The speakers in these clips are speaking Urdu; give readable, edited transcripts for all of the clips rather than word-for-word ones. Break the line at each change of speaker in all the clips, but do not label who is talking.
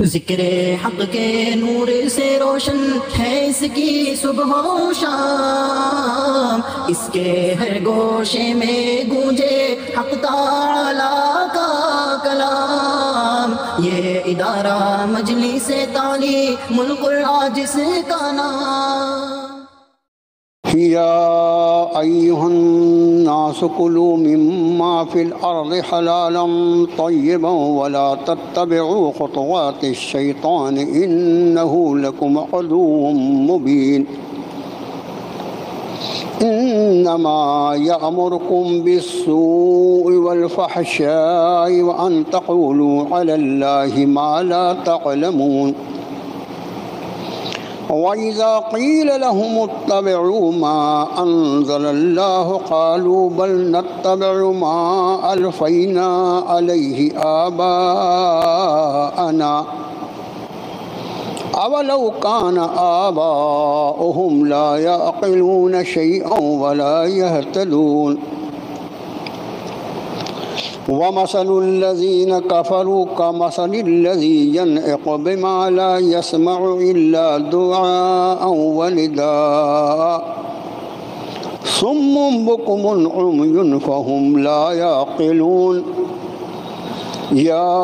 ذکر حق کے نور سے روشن ہے اس کی صبح و شام، اس کے ہر گوشے میں گونجے حق تعالی کا کلام، یہ ادارہ مجلس تعلیم القرآن جس کا نام۔
یا ایہا الناس کلوا مما فی الارض حلالا طیبا ولا تتبعوا خطوات الشیطان انہ لکم عدو مبین۔ انما یأمرکم بالسوء والفحشاء وان تقولوا علی اللہ ما لا تعلمون۔ وَإِذَا قِيلَ لَهُمُ اتَّبِعُوا مَا أَنزَلَ اللَّهُ قَالُوا بَلْ نَتَّبِعُ مَا أَلْفَيْنَا عَلَيْهِ آبَاءَنَا أَوَلَوْ كَانَ آبَاؤُهُمْ لَا يَعْقِلُونَ شَيْئًا وَلَا يَهْتَدُونَ۔ وَمَثَلُ الَّذِينَ كَفَرُوا كَمَثَلِ الَّذِي يَنْعِقُ بِمَا لَا يَسْمَعُ إِلَّا دُعَاءً وَنِدَاءً صُمٌّ بُكْمٌ عُمْيٌ فَهُمْ لَا يَعْقِلُونَ۔ يَا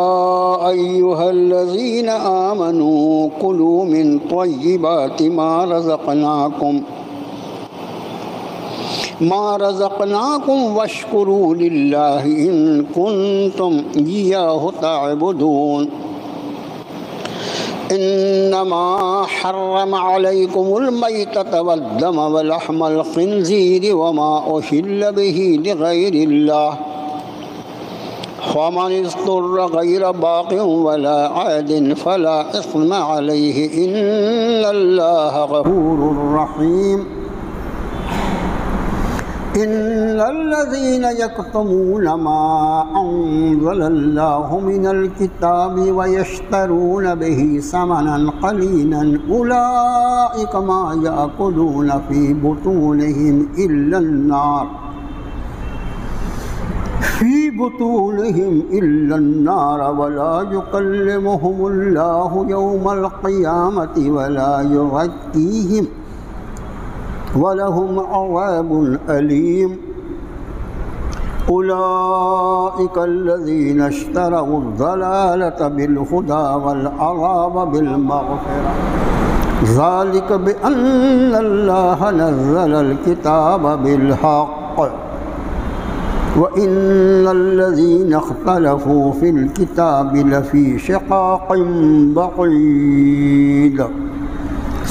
أَيُّهَا الَّذِينَ آمَنُوا كُلُوا مِن طَيِّبَاتِ مَا رزقناكم واشكروا لله إن كنتم إياه تعبدون۔ إنما حرم عليكم الميتة والدم ولحم الخنزير وما أهل به لغير الله فمن اضطر غير باغ ولا عاد فلا إثم عليه إن الله غفور رحيم۔ إن الذين يكتمون ما أنزل الله من الكتاب ويشترون به ثمنا قليلا أولئك ما يأكلون في بطونهم إلا النار ولا يكلمهم الله يوم القيامة ولا يزكيهم وَلَهُمْ عَذَابٌ أَلِيمٌ۔ أُولَئِكَ الَّذِينَ اشْتَرَوُا الضَّلَالَةَ بِالْهُدَى وَالْعَذَابَ بِالْمَغْفِرَةِ ذَلِكَ بِأَنَّ اللَّهَ نَزَّلَ الْكِتَابَ بِالْحَقِّ وَإِنَّ الَّذِينَ اخْتَلَفُوا فِي الْكِتَابِ لَفِي شِقَاقٍ بَعِيدٍ۔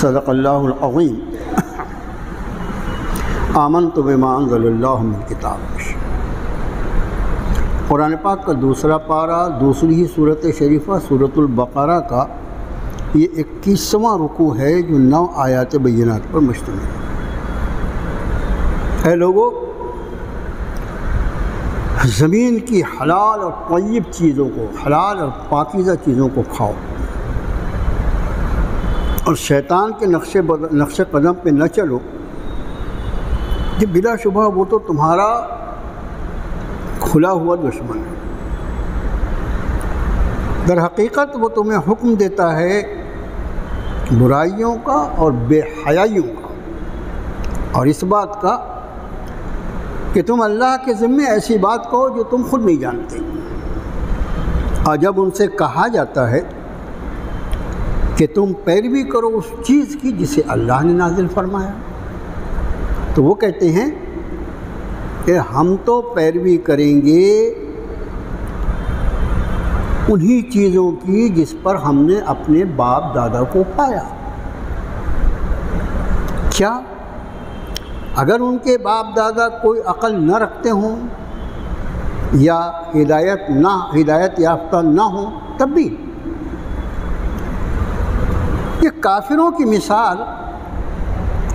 صدق اللہ العظیم۔ آمنت بما انزل اللہ من کتاب۔ قرآن پاک کا دوسرا پارہ، دوسری ہی صورت شریفہ سورۃ البقرہ کا یہ 21واں رکوع ہے جو 9 آیات بینات پر مشتمل ہے۔ اے لوگو، زمین کی حلال اور طیب چیزوں کو، حلال اور پاکیزہ چیزوں کو کھاؤ اور شیطان کے نقش قدم پہ نہ چلو کہ بلا شبہ وہ تو تمہارا کھلا ہوا دشمن ہے۔ در حقیقت وہ تمہیں حکم دیتا ہے برائیوں کا اور بے حیائیوں کا، اور اس بات کا کہ تم اللہ کے ذمے ایسی بات کہو جو تم خود نہیں جانتے۔ اور جب ان سے کہا جاتا ہے کہ تم پیروی کرو اس چیز کی جسے اللہ نے نازل فرمایا، تو وہ کہتے ہیں کہ ہم تو پیروی کریں گے انہی چیزوں کی جس پر ہم نے اپنے باپ دادا کو پایا۔ کیا اگر ان کے باپ دادا کوئی عقل نہ رکھتے ہوں یا ہدایت یافتہ نہ ہوں تب بھی؟ یہ کافروں کی مثال،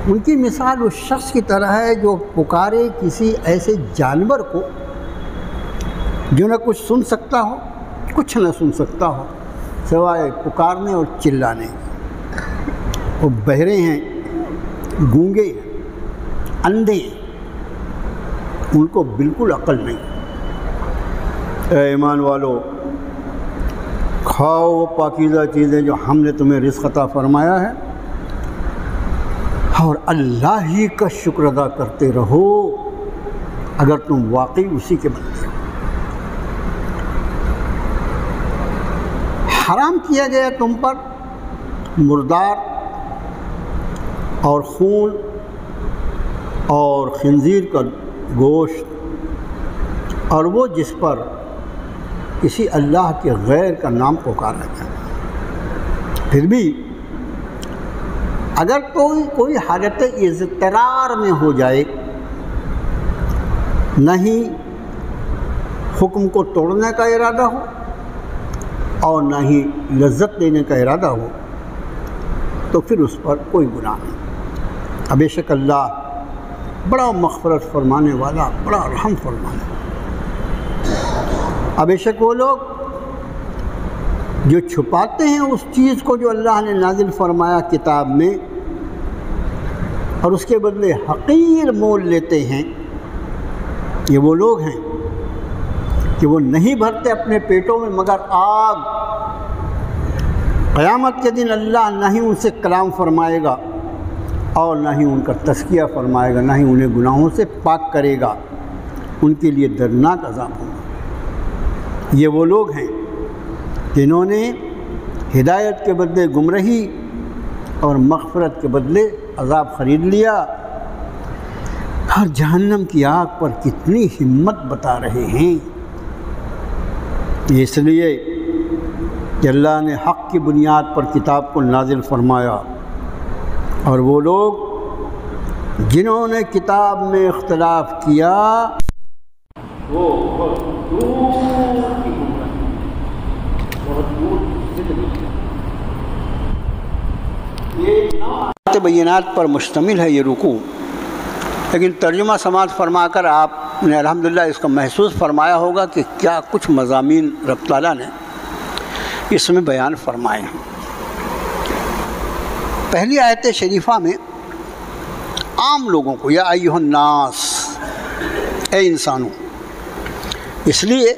ان کی مثال اس شخص کی طرح ہے جو پکارے کسی ایسے جانور کو جو نہ کچھ سن سکتا ہو کچھ نہ سن سکتا ہو سوائے پکارنے اور چلانے۔ وہ بہرے ہیں، گونگے ہیں، اندھے ہیں، ان کو بالکل عقل نہیں۔ اے ایمان والو، کھاؤ وہ پاکیزہ چیزیں جو ہم نے تمہیں رزق عطا فرمایا ہے، اور اللہ ہی کا شکر ادا کرتے رہو اگر تم واقعی اسی کے بندے ہو۔ حرام کیا گیا تم پر مردار اور خون اور خنزیر کا گوشت، اور وہ جس پر کسی اللہ کے غیر کا نام پکارا گیا۔ پھر بھی اگر کوئی حالت اضطرار میں ہو جائے، نہیں حکم کو توڑنے کا ارادہ ہو اور نہ ہی لذت دینے کا ارادہ ہو، تو پھر اس پر کوئی گناہ نہیں۔ بے شک اللہ بڑا مغفرت فرمانے والا، بڑا رحم فرمانے والا۔ بے شک وہ لوگ جو چھپاتے ہیں اس چیز کو جو اللہ نے نازل فرمایا کتاب میں، اور اس کے بدلے حقیر مول لیتے ہیں، یہ وہ لوگ ہیں کہ وہ نہیں بھرتے اپنے پیٹوں میں مگر آگ۔ قیامت کے دن اللہ نہ ہی ان سے کلام فرمائے گا اور نہ ہی ان کا تزکیہ فرمائے گا، نہ ہی انہیں گناہوں سے پاک کرے گا، ان کے لیے دردناک عذاب ہوگا۔ یہ وہ لوگ ہیں جنہوں نے ہدایت کے بدلے گمراہی اور مغفرت کے بدلے عذاب خرید لیا، اور جہنم کی آگ پر کتنی ہمت بتا رہے ہیں۔ اس لیے کہ اللہ نے حق کی بنیاد پر کتاب کو نازل فرمایا، اور وہ لوگ جنہوں نے کتاب میں اختلاف کیا وہ بہت دور کی گمراہی، بہت دور زندگی۔ یہ آیات بینات پر مشتمل ہے یہ رکوع، لیکن ترجمہ سماعت فرما کر آپ نے الحمدللہ اس کو محسوس فرمایا ہوگا کہ کیا کچھ مضامین رب تعالیٰ نے اس میں بیان فرمائے ہیں۔ پہلی آیت شریفہ میں عام لوگوں کو، یا ایھا الناس، اے انسانوں، اس لیے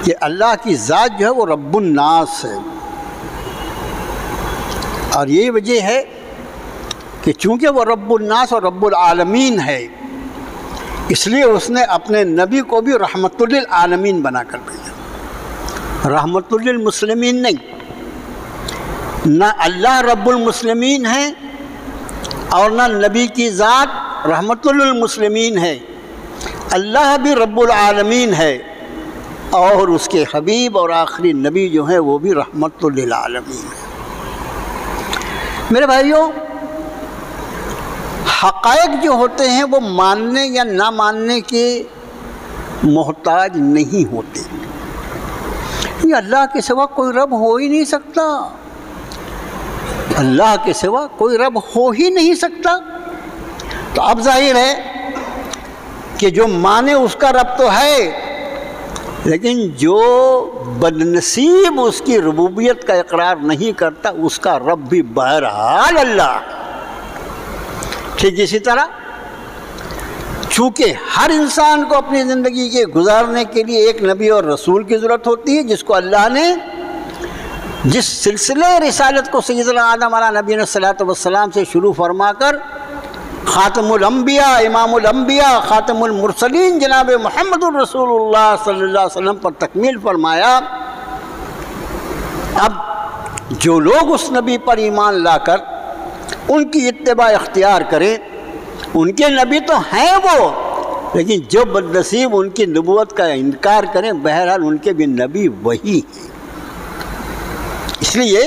کہ اللہ کی ذات جو ہے وہ رب الناس ہے، اور یہی وجہ ہے کہ چونکہ وہ رب الناس اور رب العالمین ہے، اس لیے اس نے اپنے نبی کو بھی رحمت للعالمین بنا کر بھیجا، رحمت للمسلمین نہیں۔ نہ اللہ رب المسلمین ہے اور نہ نبی کی ذات رحمت للمسلمین ہے، اللہ بھی رب العالمین ہے، اور اس کے حبیب اور آخری نبی جو ہیں وہ بھی رحمت للعالمین ہے۔ میرے بھائیوں، حقائق جو ہوتے ہیں وہ ماننے یا نہ ماننے کے محتاج نہیں ہوتے۔ یہ اللہ کے سوا کوئی رب ہو ہی نہیں سکتا، اللہ کے سوا کوئی رب ہو ہی نہیں سکتا۔ تو اب ظاہر ہے کہ جو مانے اس کا رب تو ہے، لیکن جو بدنصیب اس کی ربوبیت کا اقرار نہیں کرتا اس کا رب بھی بہرحال اللہ۔ ٹھیک اسی طرح چونکہ ہر انسان کو اپنی زندگی کے گزارنے کے لیے ایک نبی اور رسول کی ضرورت ہوتی ہے، جس کو اللہ نے جس سلسلے رسالت کو سیدنا آدم علیہ نبی صلی والسلام سے شروع فرما کر خاتم الانبیاء، امام الانبیاء، خاتم المرسلین جناب محمد الرسول اللہ صلی اللہ علیہ وسلم پر تکمیل فرمایا، اب جو لوگ اس نبی پر ایمان لا کر ان کی اتباع اختیار کریں، ان کے نبی تو ہیں وہ، لیکن جو بدنصیب ان کی نبوت کا انکار کریں، بہرحال ان کے بھی نبی وہی ہیں۔ اس لیے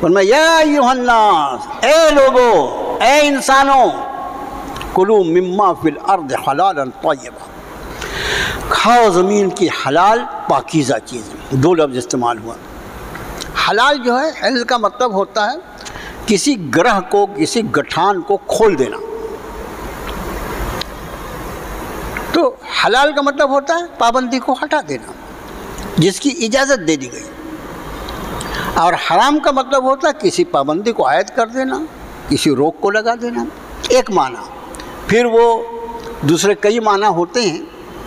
فرمایا یا ایھا الناس، اے لوگو، اے انسانوں، کلوا مما فی الارض حلالا طیبا، کھاؤ زمین کی حلال پاکیزہ چیزیں۔ دو لفظ استعمال ہوا۔ حلال جو ہے، حل کا مطلب ہوتا ہے کسی گرہ کو، کسی گٹھان کو کھول دینا، تو حلال کا مطلب ہوتا ہے پابندی کو ہٹا دینا جس کی اجازت دے دی گئی، اور حرام کا مطلب ہوتا ہے کسی پابندی کو عائد کر دینا، کسی روک کو لگا دینا، ایک معنی۔ پھر وہ دوسرے کئی معنی ہوتے ہیں،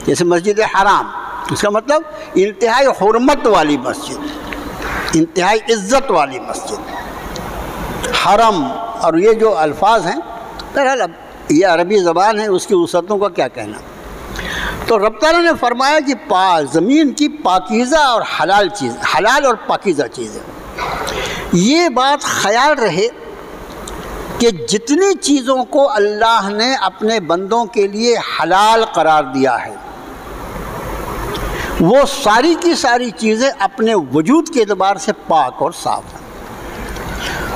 جیسے مسجد حرام، اس کا مطلب انتہائی حرمت والی مسجد، انتہائی عزت والی مسجد، حرم، اور یہ جو الفاظ ہیں بہرحال اب یہ عربی زبان ہے، اس کی وسعتوں کا کیا کہنا۔ تو رب تعالیٰ نے فرمایا کہ زمین کی پاکیزہ اور حلال چیز، حلال اور پاکیزہ چیزیں، یہ بات خیال رہے کہ جتنی چیزوں کو اللہ نے اپنے بندوں کے لیے حلال قرار دیا ہے وہ ساری کی ساری چیزیں اپنے وجود کے اعتبار سے پاک اور صاف ہیں،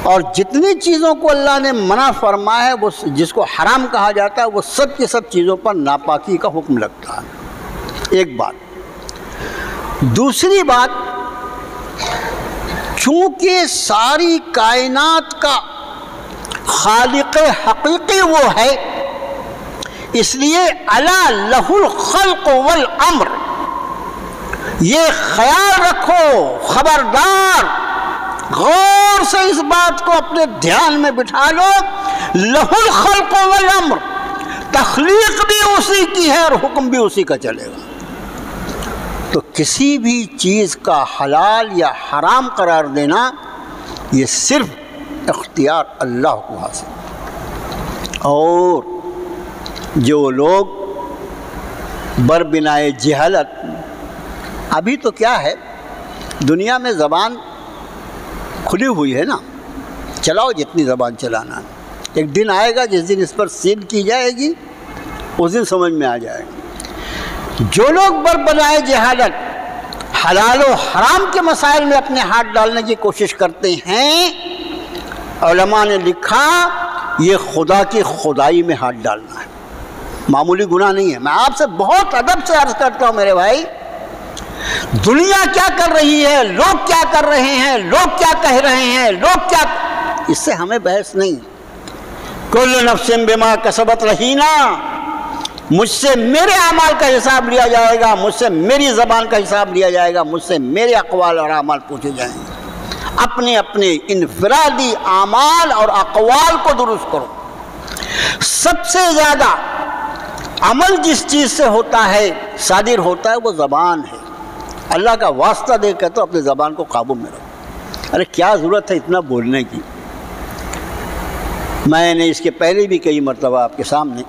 اور جتنی چیزوں کو اللہ نے منع فرمایا ہے وہ جس کو حرام کہا جاتا ہے وہ سب کی سب چیزوں پر ناپاکی کا حکم لگتا ہے۔ ایک بات۔ دوسری بات، چونکہ ساری کائنات کا خالق حقیقی وہ ہے، اس لیے الا لہ الخلق والامر، یہ خیال رکھو، خبردار، غور سے اس بات کو اپنے دھیان میں بٹھا لو، لہ الخلق والامر، تخلیق بھی اسی کی ہے اور حکم بھی اسی کا چلے گا۔ تو کسی بھی چیز کا حلال یا حرام قرار دینا یہ صرف اختیار اللہ کو حاصل، اور جو لوگ بربنائے جہالت، ابھی تو کیا ہے دنیا میں زبان کھلی ہوئی ہے نا، چلاؤ جتنی زبان چلانا ہے، ایک دن آئے گا جس دن اس پر سیل کی جائے گی اس دن سمجھ میں آ جائے گا۔ جو لوگ بربنائے جہالت حلال و حرام کے مسائل میں اپنے ہاتھ ڈالنے کی کوشش کرتے ہیں، علماء نے لکھا یہ خدا کی خدائی میں ہاتھ ڈالنا ہے، معمولی گناہ نہیں ہے۔ میں آپ سے بہت ادب سے عرض کرتا ہوں میرے بھائی، دنیا کیا کر رہی ہے، لوگ کیا کر رہے ہیں، لوگ کیا کہہ رہے ہیں، لوگ کیا، اس سے ہمیں بحث نہیں۔ کل نفس بما کسبت رہینا، مجھ سے میرے اعمال کا حساب لیا جائے گا، مجھ سے میری زبان کا حساب لیا جائے گا، مجھ سے میرے اقوال اور اعمال پوچھے جائیں گے۔ اپنے اپنے انفرادی اعمال اور اقوال کو درست کرو۔ سب سے زیادہ عمل جس چیز سے ہوتا ہے، صادر ہوتا ہے، وہ زبان ہے۔ اللہ کا واسطہ دے کر تو اپنے زبان کو قابو میں رکھو۔ ارے کیا ضرورت ہے اتنا بولنے کی؟ میں نے اس کے پہلے بھی کئی مرتبہ آپ کے سامنے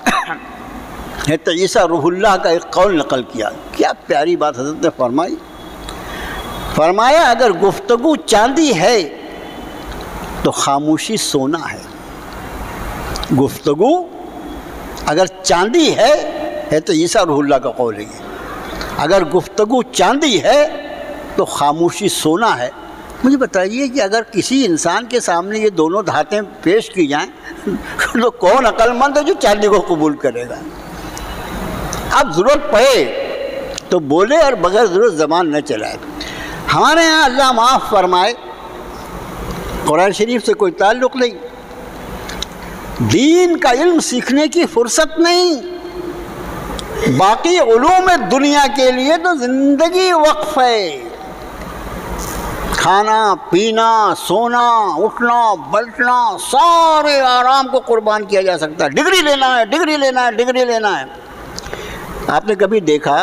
حضرت عیسیٰ روح اللہ کا ایک قول نقل کیا، کیا پیاری بات حضرت نے فرمائی۔ فرمایا اگر گفتگو چاندی ہے تو خاموشی سونا ہے۔ گفتگو اگر چاندی ہے تو عیسیٰ روح اللہ کا قول ہے یہ، اگر گفتگو چاندی ہے تو خاموشی سونا ہے۔ مجھے بتائیے کہ اگر کسی انسان کے سامنے یہ دونوں دھاتیں پیش کی جائیں تو کون عقل مند ہے جو چاندی کو قبول کرے گا؟ اب ضرورت پڑے تو بولے اور بغیر ضرورت زبان نہ چلائے۔ ہمارے ہاں اللہ معاف فرمائے قرآن شریف سے کوئی تعلق نہیں، دین کا علم سیکھنے کی فرصت نہیں، باقی علوم دنیا کے لیے تو زندگی وقف ہے۔ کھانا پینا سونا اٹھنا بیٹھنا سارے آرام کو قربان کیا جا سکتا ہے۔ ڈگری لینا ہے، ڈگری لینا ہے، ڈگری لینا ہے۔ آپ نے کبھی دیکھا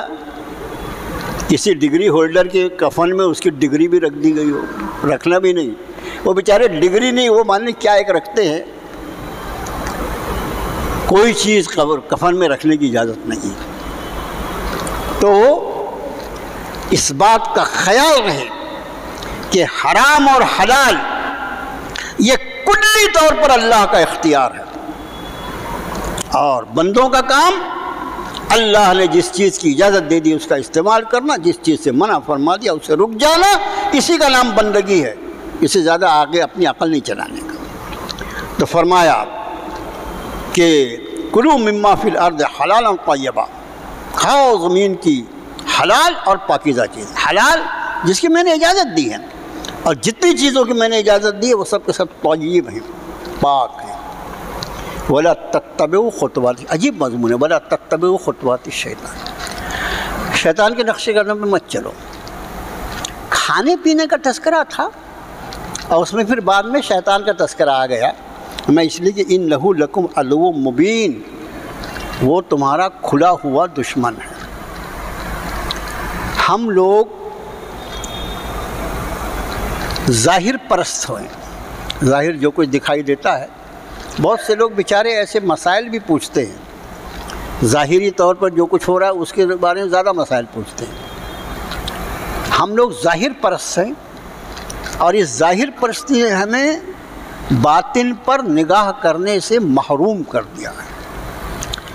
کسی ڈگری ہولڈر کے کفن میں اس کی ڈگری بھی رکھ دی گئی ہو؟ رکھنا بھی نہیں، وہ بیچارے ڈگری نہیں، وہ مان کیا ایک رکھتے ہیں، کوئی چیز کفن میں رکھنے کی اجازت نہیں۔ تو اس بات کا خیال رہے کہ حرام اور حلال یہ کلی طور پر اللہ کا اختیار ہے، اور بندوں کا کام اللہ نے جس چیز کی اجازت دے دی اس کا استعمال کرنا، جس چیز سے منع فرما دیا اس سے رک جانا، اسی کا نام بندگی ہے۔ اس سے زیادہ آگے اپنی عقل نہیں چلانے کا۔ تو فرمایا کہ کلوا مما فی الارض حلالا طیبا، کھاؤ زمین کی حلال اور پاکیزہ چیز، حلال جس کی میں نے اجازت دی ہے، اور جتنی چیزوں کی میں نے اجازت دی ہے وہ سب کے سب طیب ہیں، پاک ہیں۔ ولا تتبعوا خطوات، عجیب مضمون ہے، ولا تتبعوا خطوات الشیطان، شیطان کے نقشے قدم پہ مت چلو۔ کھانے پینے کا تذکرہ تھا اور اس میں پھر بعد میں شیطان کا تذکرہ آ گیا، میں اس لیے کہ انہ لکم عدو مبین، وہ تمہارا کھلا ہوا دشمن ہے۔ ہم لوگ ظاہر پرست ہوئیں، ظاہر جو کچھ دکھائی دیتا ہے. بہت سے لوگ بیچارے ایسے مسائل بھی پوچھتے ہیں، ظاہری طور پر جو کچھ ہو رہا ہے اس کے بارے میں زیادہ مسائل پوچھتے ہیں. ہم لوگ ظاہر پرست ہیں، اور اس ظاہر پرستی نے ہمیں باطن پر نگاہ کرنے سے محروم کر دیا ہے.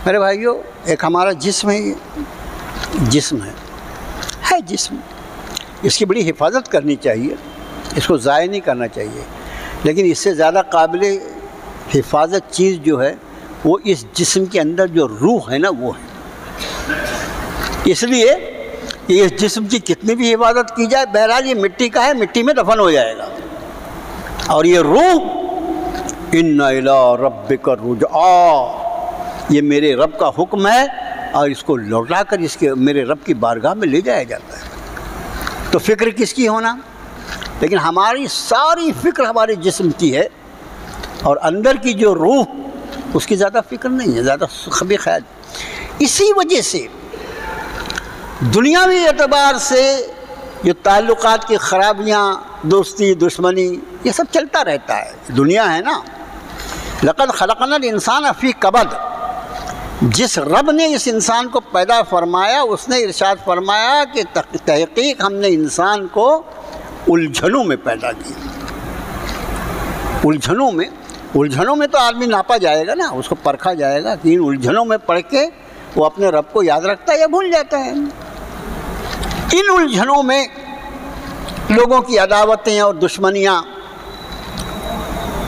میرے بھائیو، ایک ہمارا جسم ہے، جسم ہے جسم، اس کی بڑی حفاظت کرنی چاہیے، اس کو ضائع نہیں کرنا چاہیے. لیکن اس سے زیادہ قابل حفاظت چیز جو ہے وہ اس جسم کے اندر جو روح ہے نا، وہ ہے. اس لیے کہ اس جسم کی کتنی بھی حفاظت کی جائے، بہرحال یہ مٹی کا ہے، مٹی میں دفن ہو جائے گا. اور یہ روح، اِنَّ إِلَىٰ رَبِّكَ الرُّجْعَىٰ، یہ میرے رب کا حکم ہے، اور اس کو لوٹا کر میرے رب کی بارگاہ میں لے جایا جاتا ہے. تو فکر کس کی ہونا؟ لیکن ہماری ساری فکر ہمارے جسم کی ہے، اور اندر کی جو روح اس کی زیادہ فکر نہیں ہے، زیادہ خبی خیال. اسی وجہ سے دنیاوی اعتبار سے جو تعلقات کی خرابیاں، دوستی، دشمنی، یہ سب چلتا رہتا ہے. دنیا ہے نا، لقد خلقنا الانسان فی کبد. جس رب نے اس انسان کو پیدا فرمایا، اس نے ارشاد فرمایا کہ تحقیق ہم نے انسان کو الجھنوں میں پیدا کیا. الجھنوں میں تو آدمی ناپا جائے گا نا، اس کو پرکھا جائے گا کہ ان الجھنوں میں پڑھ کے وہ اپنے رب کو یاد رکھتا ہے یا بھول جاتا ہے. ان الجھنوں میں لوگوں کی عداوتیں اور دشمنیاں.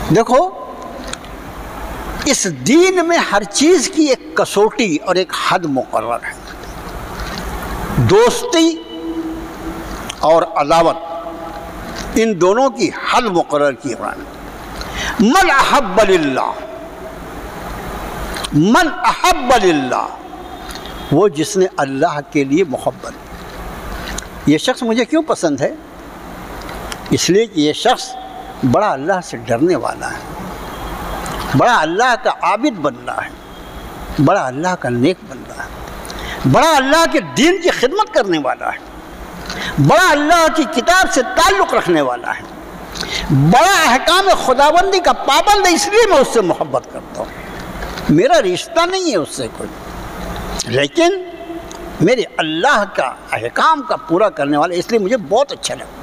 دیکھو، اس دین میں ہر چیز کی ایک کسوٹی اور ایک حد مقرر ہے. دوستی اور عداوت، ان دونوں کی حد مقرر کی ہے. من احب للہ، من احب للہ، وہ جس نے اللہ کے لیے محبت. یہ شخص مجھے کیوں پسند ہے؟ اس لیے کہ یہ شخص بڑا اللہ سے ڈرنے والا ہے، بڑا اللہ کا عابد بندہ ہے، بڑا اللہ کا نیک بندہ ہے، بڑا اللہ کے دین کی خدمت کرنے والا ہے، بڑا اللہ کی کتاب سے تعلق رکھنے والا ہے، بڑا احکام خداوندی کا پابند ہے. اس لیے میں اس سے محبت کرتا ہوں. میرا رشتہ نہیں ہے اس سے کوئی، لیکن میرے اللہ کا احکام کا پورا کرنے والا، اس لیے مجھے بہت اچھا لگتا ہے.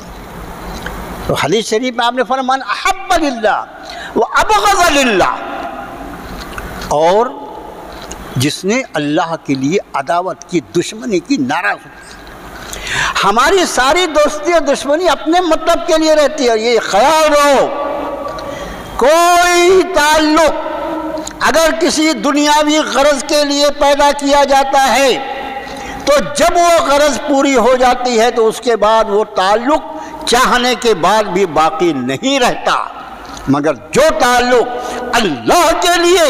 تو حدیث شریف میں آپ نے فرمایا من احب للہ وابغض للہ، اور جس نے اللہ کے لیے عداوت کی، دشمنی کی، ناراض ہوتی. ہماری ساری دوستی اور دشمنی اپنے مطلب کے لیے رہتی ہے. اور یہ خیال رہو، کوئی تعلق اگر کسی دنیاوی غرض کے لیے پیدا کیا جاتا ہے تو جب وہ غرض پوری ہو جاتی ہے تو اس کے بعد وہ تعلق چاہنے کے بعد بھی باقی نہیں رہتا. مگر جو تعلق اللہ کے لیے،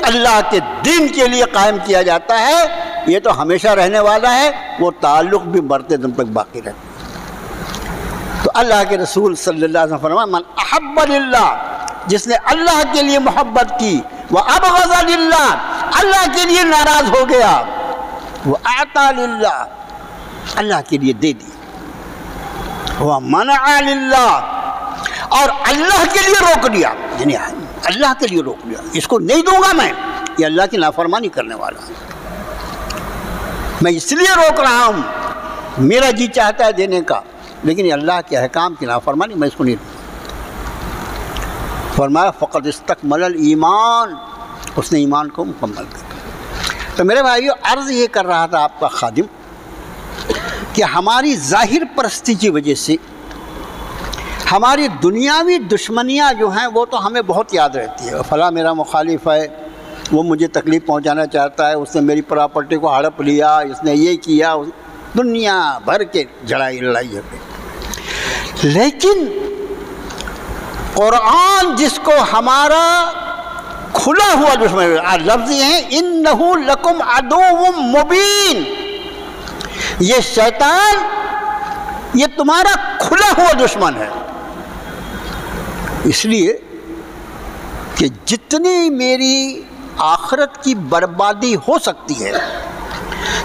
اللہ کے دین کے لیے قائم کیا جاتا ہے، یہ تو ہمیشہ رہنے والا ہے. وہ تعلق بھی مرتے دم تک باقی رہتا ہے. تو اللہ کے رسول صلی اللہ علیہ وسلم فرمایا من احب للہ، جس نے اللہ کے لیے محبت کی، وابغض للہ، اللہ کے لیے ناراض ہو گیا، واعطى للہ، اللہ کے لیے دے دی، ومنع للہ، اور اللہ کے لیے روک دیا، یعنی اللہ کے لیے روک دیا، اس کو نہیں دوں گا میں، یہ اللہ کی نافرمانی کرنے والا ہے، میں اس لیے روک رہا ہوں، میرا جی چاہتا ہے دینے کا، لیکن یہ اللہ کے احکام کی نافرمانی، میں اس کو نہیں دوں. فرمایا فقد استکمل الایمان، اس نے ایمان کو مکمل کر دیا. تو میرے بھائیو، عرض یہ کر رہا تھا آپ کا خادم کہ ہماری ظاہر پرستی کی وجہ سے ہماری دنیاوی دشمنیاں جو ہیں وہ تو ہمیں بہت یاد رہتی ہے. فلاں میرا مخالف ہے، وہ مجھے تکلیف پہنچانا چاہتا ہے، اس نے میری پراپرٹی کو ہڑپ لیا، اس نے یہ کیا، دنیا بھر کے لڑائی ہے. لیکن قرآن جس کو ہمارا کھلا ہوا دشمن، لفظ یہ ہے انہو لکم عدو مبین، یہ شیطان یہ تمہارا کھلا ہوا دشمن ہے. اس لیے کہ جتنی میری آخرت کی بربادی ہو سکتی ہے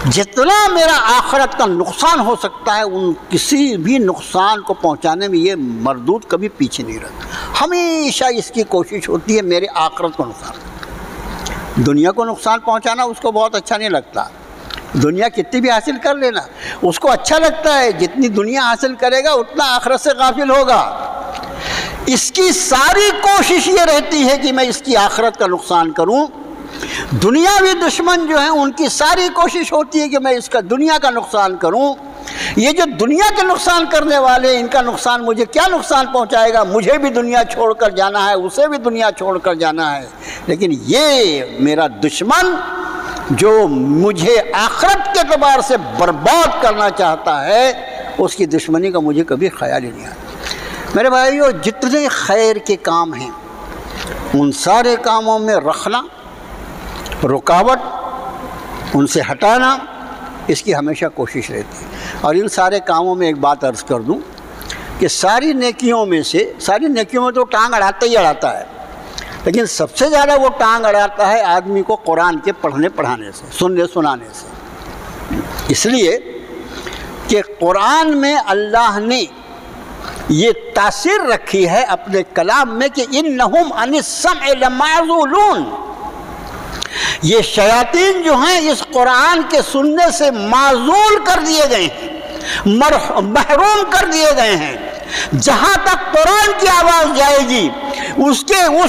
جتنا میرا آخرت کا نقصان ہو سکتا ہے ان کسی بھی نقصان کو پہنچانے میں یہ مردود کبھی پیچھے نہیں رہتا، ہمیشہ اس کی کوشش ہوتی ہے میرے آخرت کو نقصان۔ دنیا کو نقصان پہنچانا اس کو بہت اچھا نہیں لگتا، دنیا کتنی بھی حاصل کر لینا اس کو اچھا لگتا ہے، جتنی دنیا حاصل کرے گا اتنا آخرت سے غافل ہوگا۔ اس کی ساری کوشش یہ رہتی ہے کہ میں اس کی آخرت کا نقصان کروں۔ دنیاوی دشمن جو ہیں ان کی ساری کوشش ہوتی ہے کہ میں اس کا دنیا کا نقصان کروں۔ یہ جو دنیا کے نقصان کرنے والے ان کا نقصان مجھے کیا نقصان پہنچائے گا، مجھے بھی دنیا چھوڑ کر جانا ہے، اسے بھی دنیا چھوڑ کر جانا ہے، لیکن یہ میرا دشمن جو مجھے آخرت کے اعتبار سے برباد کرنا چاہتا ہے اس کی دشمنی کا مجھے کبھی خیال ہی نہیں آتا۔ میرے بھائیو، جتنے خیر کے کام ہیں ان سارے کاموں میں رکھنا، رکاوٹ ان سے ہٹانا، اس کی ہمیشہ کوشش رہتی ہے۔ اور ان سارے کاموں میں ایک بات عرض کر دوں کہ ساری نیکیوں میں تو ٹانگ اڑاتا ہی اڑاتا ہے، لیکن سب سے زیادہ وہ ٹانگ اڑاتا ہے آدمی کو قرآن کے پڑھنے پڑھانے سے، سننے سنانے سے۔ اس لیے کہ قرآن میں اللہ نے یہ تاثیر رکھی ہے اپنے کلام میں کہ انہم عن السمع لمعزولون، یہ شیاطین جو ہیں اس قرآن کے سننے سے معزول کر دیے گئے ہیں، محروم کر دیے گئے ہیں۔ جہاں تک قرآن کی آواز جائے گی اس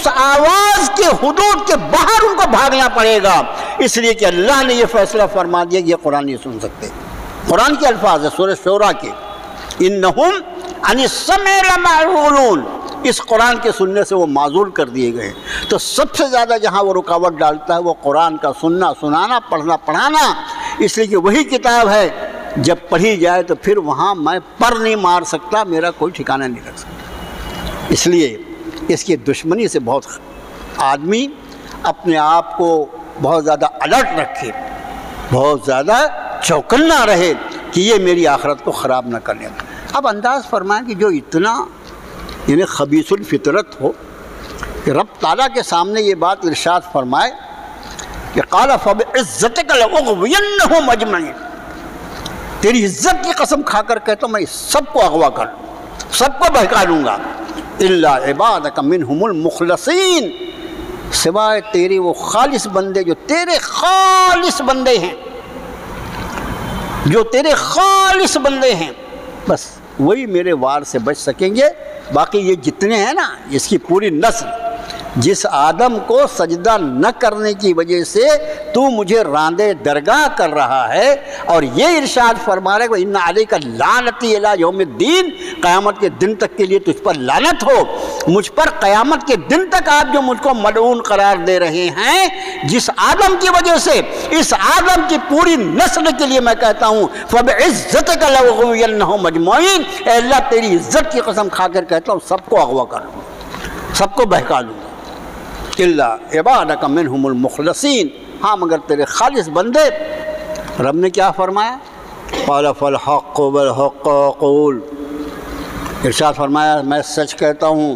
آواز کے حدود کے باہر ان کو بھاگنا پڑے گا، اس لیے کہ اللہ نے یہ فیصلہ فرما دیا کہ یہ قرآن نہیں سن سکتے۔ قرآن کے الفاظ ہے سورہ شورا کے، انہم عن السمع لمعزولون، اس قرآن کے سننے سے وہ معزول کر دیے گئے ہیں۔ تو سب سے زیادہ جہاں وہ رکاوٹ ڈالتا ہے وہ قرآن کا سننا سنانا، پڑھنا پڑھانا، اس لیے کہ وہی کتاب ہے جب پڑھی جائے تو پھر وہاں میں پر نہیں مار سکتا، میرا کوئی ٹھکانہ نہیں لگ سکتا۔ اس لیے اس کی دشمنی سے بہت آدمی اپنے آپ کو بہت زیادہ الرٹ رکھے، بہت زیادہ چوکنا رہے کہ یہ میری آخرت کو خراب نہ کرنے۔ اب انداز فرمائیں کہ جو اتنا یعنی خبیث الفطرت ہو کہ رب تعالیٰ کے سامنے یہ بات ارشاد فرمائے کہ قال فبعزتک لأغوینہم اجمعین، تیری عزت کی قسم کھا کر کہتا ہوں میں سب کو اغوا کر لوں، سب کو بہکا لوں گا، الا عبادک منہم المخلصین، سوائے تیرے وہ خالص بندے جو تیرے خالص بندے ہیں، جو تیرے خالص بندے ہیں، بس وہی میرے وار سے بچ سکیں گے۔ باقی یہ جتنے ہیں نا، اس کی پوری نسل جس آدم کو سجدہ نہ کرنے کی وجہ سے تو مجھے راندے درگاہ کر رہا ہے، اور یہ ارشاد فرما رہا ہے کہ ان علیک لعنتی الی یوم الدین، قیامت کے دن تک کے لیے تجھ پر لعنت ہو، مجھ پر قیامت کے دن تک آپ جو مجھ کو ملعون قرار دے رہے ہیں، جس آدم کی وجہ سے اس آدم کی پوری نسل کے لیے میں کہتا ہوں فبعزتک لأغوینہم اجمعین، اے اللہ تیری عزت کی قسم کھا کر کہتا ہوں سب کو اغوا کر لوں، سب کو بہکا لوں، الا عبادک منہم المخلصین، ہاں مگر تیرے خالص بندے۔ رب نے کیا فرمایا؟ قال فالحق والحق اقول، ارشاد فرمایا میں سچ کہتا ہوں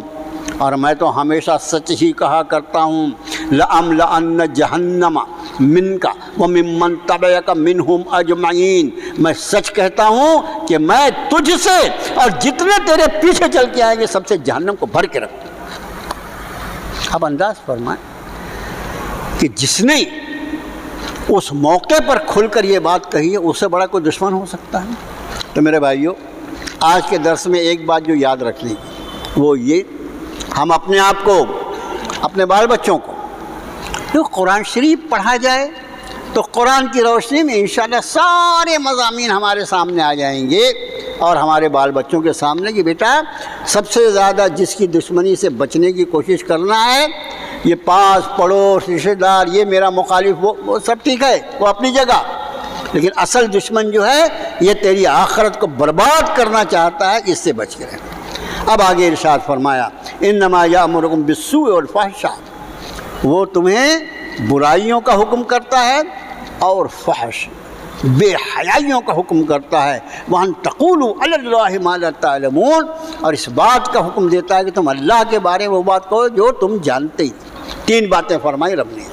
اور میں تو ہمیشہ سچ ہی کہا کرتا ہوں، لأملأن جہنم منک وممن تبعک منہم اجمعین، میں سچ کہتا ہوں کہ میں تجھ سے اور جتنے تیرے پیچھے چل کے آئیں گے سب سے جہنم کو بھر کے رکھتا ہوں۔ اب انداز فرمائیں کہ جس نے اس موقع پر کھل کر یہ بات کہی ہے اس سے بڑا کوئی دشمن ہو سکتا ہے؟ تو میرے بھائیو، آج کے درس میں ایک بات جو یاد رکھنے کی وہ یہ، ہم اپنے آپ کو، اپنے بال بچوں کو جو قرآن شریف پڑھا جائے تو قرآن کی روشنی میں انشاءاللہ سارے مضامین ہمارے سامنے آ جائیں گے، اور ہمارے بال بچوں کے سامنے کہ بیٹا سب سے زیادہ جس کی دشمنی سے بچنے کی کوشش کرنا ہے، یہ پاس پڑوس رشتہ دار، یہ میرا مخالف، وہ سب ٹھیک ہے، وہ اپنی جگہ، لیکن اصل دشمن جو ہے یہ تیری آخرت کو برباد کرنا چاہتا ہے، اس سے بچ کے رہنا۔ اب آگے ارشاد فرمایا انما یامرکم بالسوء والفحشاء، وہ تمہیں برائیوں کا حکم کرتا ہے اور فحش بے حیائیوں کا حکم کرتا ہے، وَأَن تَقُولُوا عَلَى اللَّهِ مَا لَا تَعْلَمُونَ، اور اس بات کا حکم دیتا ہے کہ تم اللہ کے بارے میں وہ بات کہو جو تم جانتے ہی۔ تین باتیں فرمائی رب نے،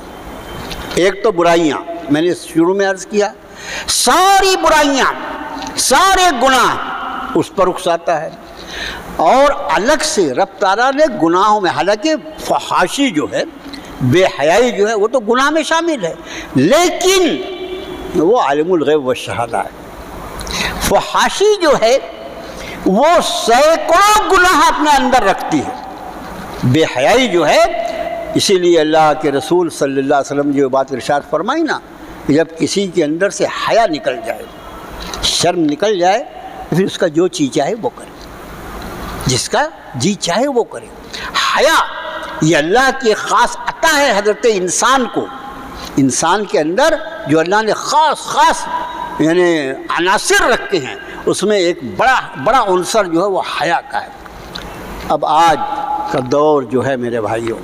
ایک تو برائیاں، میں نے شروع میں عرض کیا ساری برائیاں، سارے گناہ اس پر اکساتا ہے۔ اور الگ سے رب تعالیٰ نے گناہوں میں، حالانکہ فحاشی جو ہے، بے حیائی جو ہے، وہ تو گناہ میں شامل ہے، لیکن وہ عالم الغیب والشہادہ ہے۔ فحاشی جو ہے وہ سینکڑوں گناہ اپنے اندر رکھتی ہے، بے حیائی جو ہے۔ اسی لیے اللہ کے رسول صلی اللہ علیہ وسلم جو بات ارشاد فرمائی نا، جب کسی کے اندر سے حیا نکل جائے، شرم نکل جائے، پھر اس کا جو چیز چاہے وہ کرے، جس کا جی چاہے وہ کرے۔ حیا یہ اللہ کی خاص عطا ہے حضرت انسان کو، انسان کے اندر جو اللہ نے خاص یعنی عناصر رکھے ہیں، اس میں ایک بڑا عنصر جو ہے وہ حیا کا ہے۔ اب آج کا دور جو ہے میرے بھائیوں،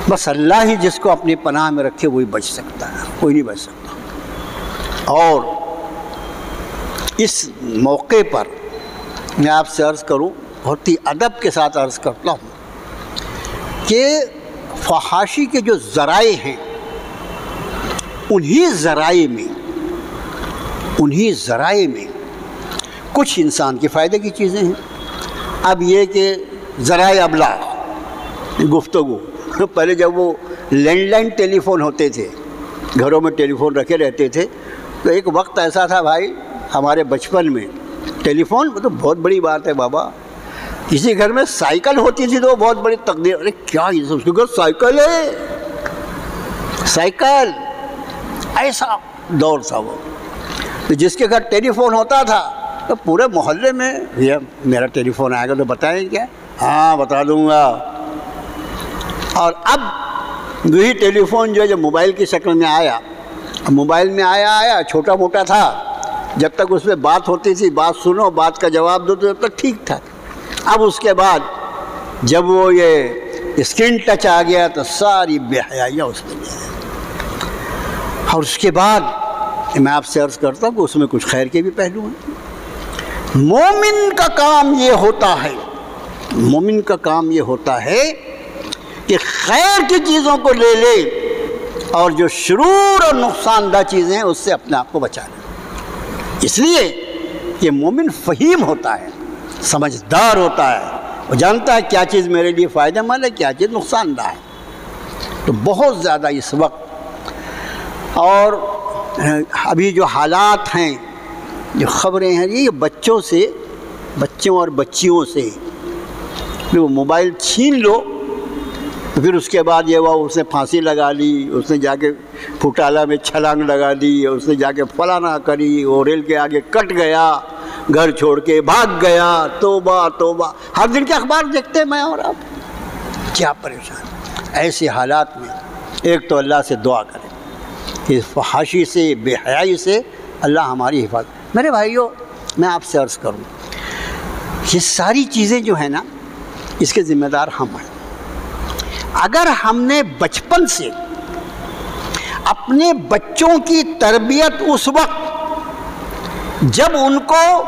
بس اللہ ہی جس کو اپنی پناہ میں رکھے وہی بچ سکتا ہے، کوئی نہیں بچ سکتا۔ اور اس موقع پر میں آپ سے عرض کروں، بہت ہی ادب کے ساتھ عرض کرتا ہوں کہ فحاشی کے جو ذرائع ہیں، انہی ذرائع میں کچھ انسان کے فائدے کی چیزیں ہیں۔ اب یہ کہ ذرائع ابلاغ، گفتگو، پہلے جب وہ لینڈ لائن ٹیلی فون ہوتے تھے، گھروں میں ٹیلی فون رکھے رہتے تھے، تو ایک وقت ایسا تھا بھائی ہمارے بچپن میں، ٹیلی فون تو بہت بڑی بات ہے بابا۔ کسی گھر میں سائیکل ہوتی تھی تو وہ بہت بڑی تقدیر، ارے کیا یہ اس کے گھر سائیکل ہے، سائیکل، ایسا دور تھا وہ۔ تو جس کے گھر ٹیلی فون ہوتا تھا تو پورے محلے میں یہ میرا ٹیلی فون آئے گا تو بتائیں کیا؟ ہاں بتا دوں گا۔ اور اب وہی ٹیلی فون جو ہے جب موبائل کی شکل میں آیا، موبائل میں آیا چھوٹا موٹا تھا، جب تک اس میں بات ہوتی تھی، بات سنو، بات کا جواب دو، تو جب تک ٹھیک تھا۔ اب اس کے بعد جب وہ یہ اسکرین ٹچ آ گیا تو ساری بے حیائیاں اس میں لے گئی۔ اور اس کے بعد میں آپ سے عرض کرتا ہوں کہ اس میں کچھ خیر کے بھی پہلو ہیں۔ مومن کا کام یہ ہوتا ہے کہ خیر کی چیزوں کو لے لے اور جو شرور اور نقصان دہ چیزیں ہیں اس سے اپنے آپ کو بچا لے۔ اس لیے کہ مومن فہیم ہوتا ہے، سمجھدار ہوتا ہے، وہ جانتا ہے کیا چیز میرے لیے فائدہ مند ہے، کیا چیز نقصان دہ ہے۔ تو بہت زیادہ اس وقت اور ابھی جو حالات ہیں، جو خبریں ہیں، یہ بچوں اور بچیوں سے وہ موبائل چھین لو، پھر اس کے بعد یہ وہ اس نے پھانسی لگا لی، اس نے جا کے پھوٹالہ میں چھلانگ لگا دی، اس نے جا کے فلانا کری، وہ ریل کے آگے کٹ گیا، گھر چھوڑ کے بھاگ گیا، توبہ توبہ۔ ہر دن کے اخبار دیکھتے میں اور آپ کیا پریشان۔ ایسے حالات میں ایک تو اللہ سے دعا کریں کہ فحاشی سے، بے حیائی سے اللہ ہماری حفاظت۔ میرے بھائیوں، میں آپ سے عرض کروں، یہ ساری چیزیں جو ہیں نا، اس کے ذمہ دار ہم ہیں۔ اگر ہم نے بچپن سے اپنے بچوں کی تربیت اس وقت جب ان کو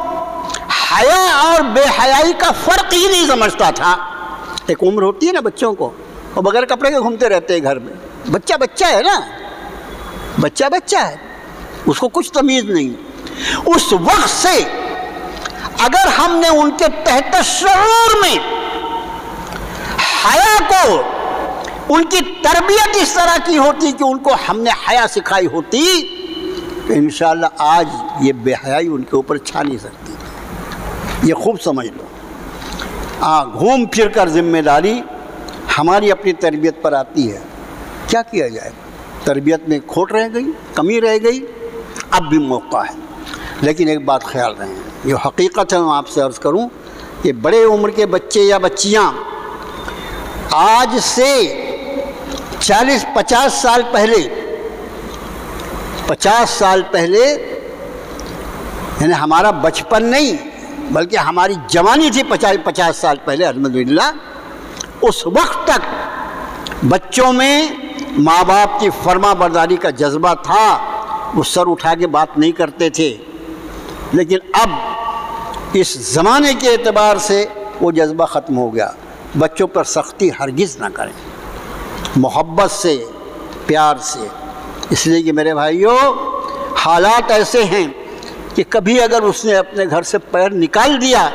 حیا اور بے حیائی کا فرق ہی نہیں سمجھتا تھا، ایک عمر ہوتی ہے نا بچوں کو، وہ بغیر کپڑے کے گھومتے رہتے ہیں گھر میں، بچہ ہے نا، بچہ ہے، اس کو کچھ تمیز نہیں۔ اس وقت سے اگر ہم نے ان کے تحت شعور میں حیا کو، ان کی تربیت اس طرح کی ہوتی کہ ان کو ہم نے حیا سکھائی ہوتی، تو انشاءاللہ آج یہ بے حیائی ان کے اوپر چھا نہیں سکتی۔ یہ خوب سمجھ لو۔ گھوم پھر کر ذمہ داری ہماری اپنی تربیت پر آتی ہے۔ کیا کیا جائے؟ تربیت میں کھوٹ رہ گئی، کمی رہ گئی، اب بھی موقع ہے۔ لیکن ایک بات خیال رہیں، یہ حقیقت ہے، میں آپ سے عرض کروں کہ بڑے عمر کے بچے یا بچیاں آج سے 40-50 سال پہلے، 50 سال پہلے، یعنی ہمارا بچپن نہیں بلکہ ہماری جوانی تھی 50 سال پہلے، الحمدللہ، اس وقت تک بچوں میں ماں باپ کی فرما برداری کا جذبہ تھا، وہ سر اٹھا کے بات نہیں کرتے تھے۔ لیکن اب اس زمانے کے اعتبار سے وہ جذبہ ختم ہو گیا۔ بچوں پر سختی ہرگز نہ کریں، محبت سے، پیار سے۔ اس لیے کہ میرے بھائیوں، حالات ایسے ہیں کہ کبھی اگر اس نے اپنے گھر سے پیر نکال دیا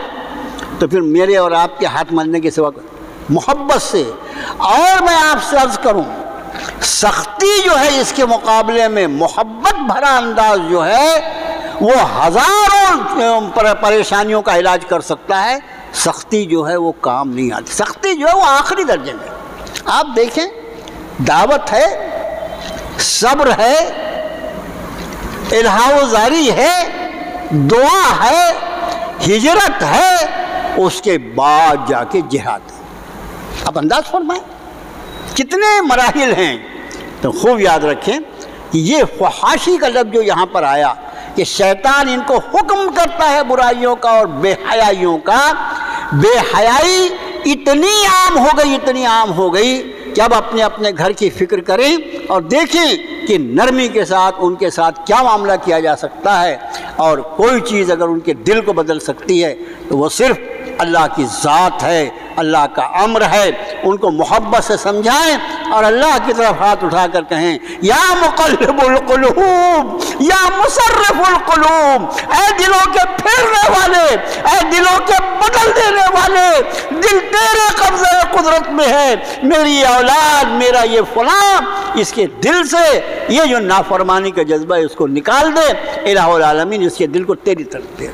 تو پھر میرے اور آپ کے ہاتھ ملنے کے سوا محبت سے. اور میں آپ سے عرض کروں سختی جو ہے اس کے مقابلے میں محبت بھرا انداز جو ہے وہ ہزاروں پریشانیوں کا علاج کر سکتا ہے. سختی جو ہے وہ کام نہیں آتی. سختی جو ہے وہ آخری درجے میں. آپ دیکھیں دعوت ہے، صبر ہے، الہا و زاری ہے، دعا ہے، ہجرت ہے، اس کے بعد جا کے جہاد ہے. اب انداز فرمائیں کتنے مراحل ہیں. تو خوب یاد رکھیں کہ یہ فحاشی کا لفظ جو یہاں پر آیا کہ شیطان ان کو حکم کرتا ہے برائیوں کا اور بے حیائیوں کا. بے حیائی اتنی عام ہو گئی کہ اب اپنے اپنے گھر کی فکر کریں اور دیکھیں کہ نرمی کے ساتھ ان کے ساتھ کیا معاملہ کیا جا سکتا ہے. اور کوئی چیز اگر ان کے دل کو بدل سکتی ہے تو وہ صرف اللہ کی ذات ہے، اللہ کا امر ہے. ان کو محبت سے سمجھائیں اور اللہ کی طرف ہاتھ اٹھا کر کہیں یا مقلب القلوب یا مصرف القلوب، اے دلوں کے پھیرنے والے، اے دلوں کے بدل دینے والے، دل تیرے قبضہ قدرت میں ہے. میری اولاد، میرا یہ فلاں، اس کے دل سے یہ جو نافرمانی کا جذبہ ہے اس کو نکال دے. الہ العالمین اس کے دل کو تیری طرف دے.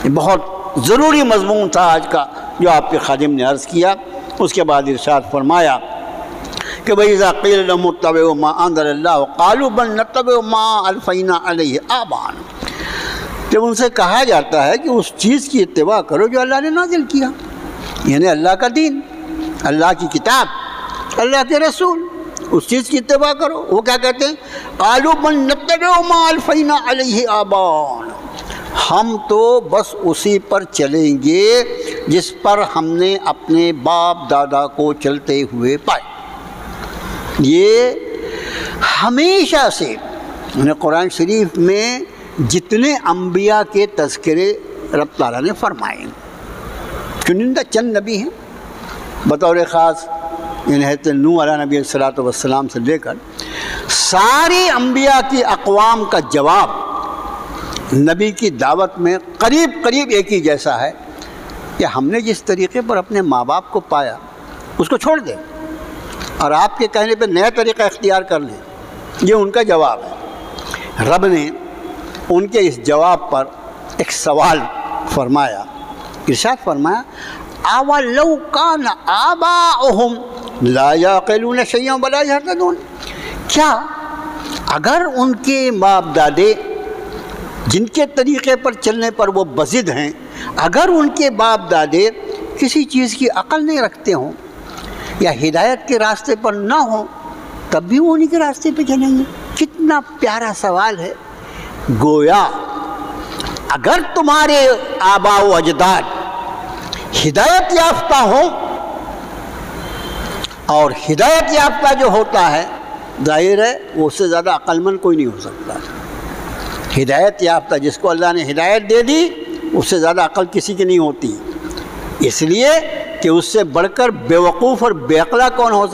یہ بہت ضروری مضمون تھا آج کا جو آپ کے خادم نے عرض کیا. اس کے بعد ارشاد فرمایا کہ وَإِذَا قِيلَ لَهُمُ اتَّبِعُوا مَا أَنزَلَ اللَّهُ قَالُوا بَلْ نَتَّبِعُ مَا أَلْفَيْنَا عَلَيْهِ آبَاءَنَا. جب ان سے کہا جاتا ہے کہ اس چیز کی اتباع کرو جو اللہ نے نازل کیا، یعنی اللہ کا دین، اللہ کی کتاب، اللہ کے رسول، اس چیز کی اتباع کرو. وہ کیا کہتے ہیں؟ قَالُوا بَلْ نَتَّبِعُ مَا أَلْفَيْنَا عَلَيْهِ آبَاءَنَا، ہم تو بس اسی پر چلیں گے جس پر ہم نے اپنے باپ دادا کو چلتے ہوئے پائے. یہ ہمیشہ سے قرآن شریف میں جتنے انبیاء کے تذکرے رب تعالیٰ نے فرمائے، چنندہ چند نبی ہیں بطور خاص، یعنی حضرت نوح علیہ نبی صلی والسلام سے لے کر ساری انبیاء کی اقوام کا جواب نبی کی دعوت میں قریب ایک ہی جیسا ہے کہ ہم نے جس طریقے پر اپنے ماں باپ کو پایا اس کو چھوڑ دیں اور آپ کے کہنے پہ نیا طریقہ اختیار کر لیں. یہ ان کا جواب ہے. رب نے ان کے اس جواب پر ایک سوال فرمایا، ارشاد فرمایا اَوَلَوْ كَانَ آبَاؤُهُمْ لَا يَعْقِلُونَ شَيْئًا وَلَا يَهْتَدُونَ، کیا اگر ان کے باپ دادے جن کے طریقے پر چلنے پر وہ بضد ہیں، اگر ان کے باپ دادے کسی چیز کی عقل نہیں رکھتے ہوں یا ہدایت کے راستے پر نہ ہوں تب بھی وہ انہیں کے راستے پہ چلیں گے؟ کتنا پیارا سوال ہے. گویا اگر تمہارے آباء و اجداد ہدایت یافتہ ہوں، اور ہدایت یافتہ جو ہوتا ہے ظاہر ہے وہ اس سے زیادہ عقل مند کوئی نہیں ہو سکتا. ہدایت یافتہ جس کو اللہ نے ہدایت دے دی اس سے زیادہ عقل کسی کی نہیں ہوتی، اس لیے کہ اس سے بڑھ کر بے وقوف اور بے عقلا کون ہو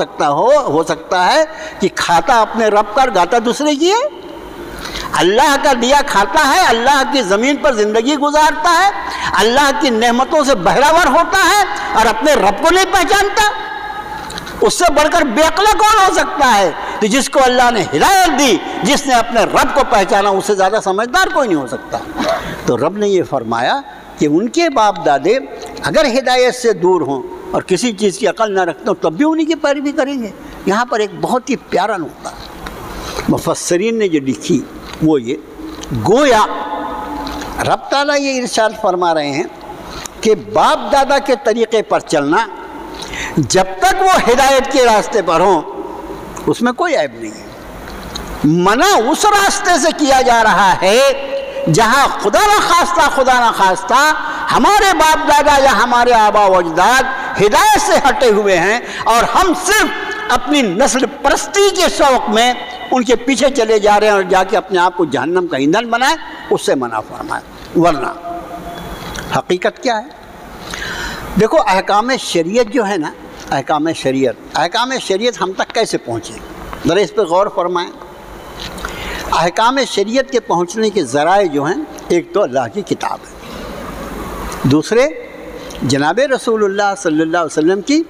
سکتا ہے کہ کھاتا اپنے رب کا گاتا دوسرے کی ہے. اللہ کا دیا کھاتا ہے، اللہ کی زمین پر زندگی گزارتا ہے، اللہ کی نعمتوں سے بہراور ہوتا ہے اور اپنے رب کو نہیں پہچانتا. اس سے بڑھ کر بے عقلا کون ہو سکتا ہے؟ تو جس کو اللہ نے ہدایت دی، جس نے اپنے رب کو پہچانا، اس سے زیادہ سمجھدار کوئی نہیں ہو سکتا. تو رب نے یہ فرمایا کہ ان کے باپ دادے اگر ہدایت سے دور ہوں اور کسی چیز کی عقل نہ رکھتے ہوں تب بھی انہیں کی پیروی کریں گے. یہاں پر ایک بہت ہی پیارا نقطہ مفسرین نے جو لکھی وہ یہ، گویا رب تعالیٰ یہ ارشاد فرما رہے ہیں کہ باپ دادا کے طریقے پر چلنا جب تک وہ ہدایت کے راستے پر ہوں اس میں کوئی عیب نہیں ہے. منع اس راستے سے کیا جا رہا ہے جہاں خدا نہ خواستہ ہمارے باپ دادا یا ہمارے آبا و اجداد ہدایت سے ہٹے ہوئے ہیں اور ہم صرف اپنی نسل پرستی کے شوق میں ان کے پیچھے چلے جا رہے ہیں اور جا کے اپنے آپ کو جہنم کا ایندھن بنائے، اس سے منع فرمائے. ورنہ حقیقت کیا ہے؟ دیکھو احکام شریعت جو ہے نا، احکام شریعت ہم تک کیسے پہنچے؟ ذرا اس پہ غور فرمائیں. احکام شریعت کے پہنچنے کے ذرائع جو ہیں، ایک تو اللہ کی کتاب ہے، دوسرے جناب رسول اللہ صلی اللہ علیہ وسلم کی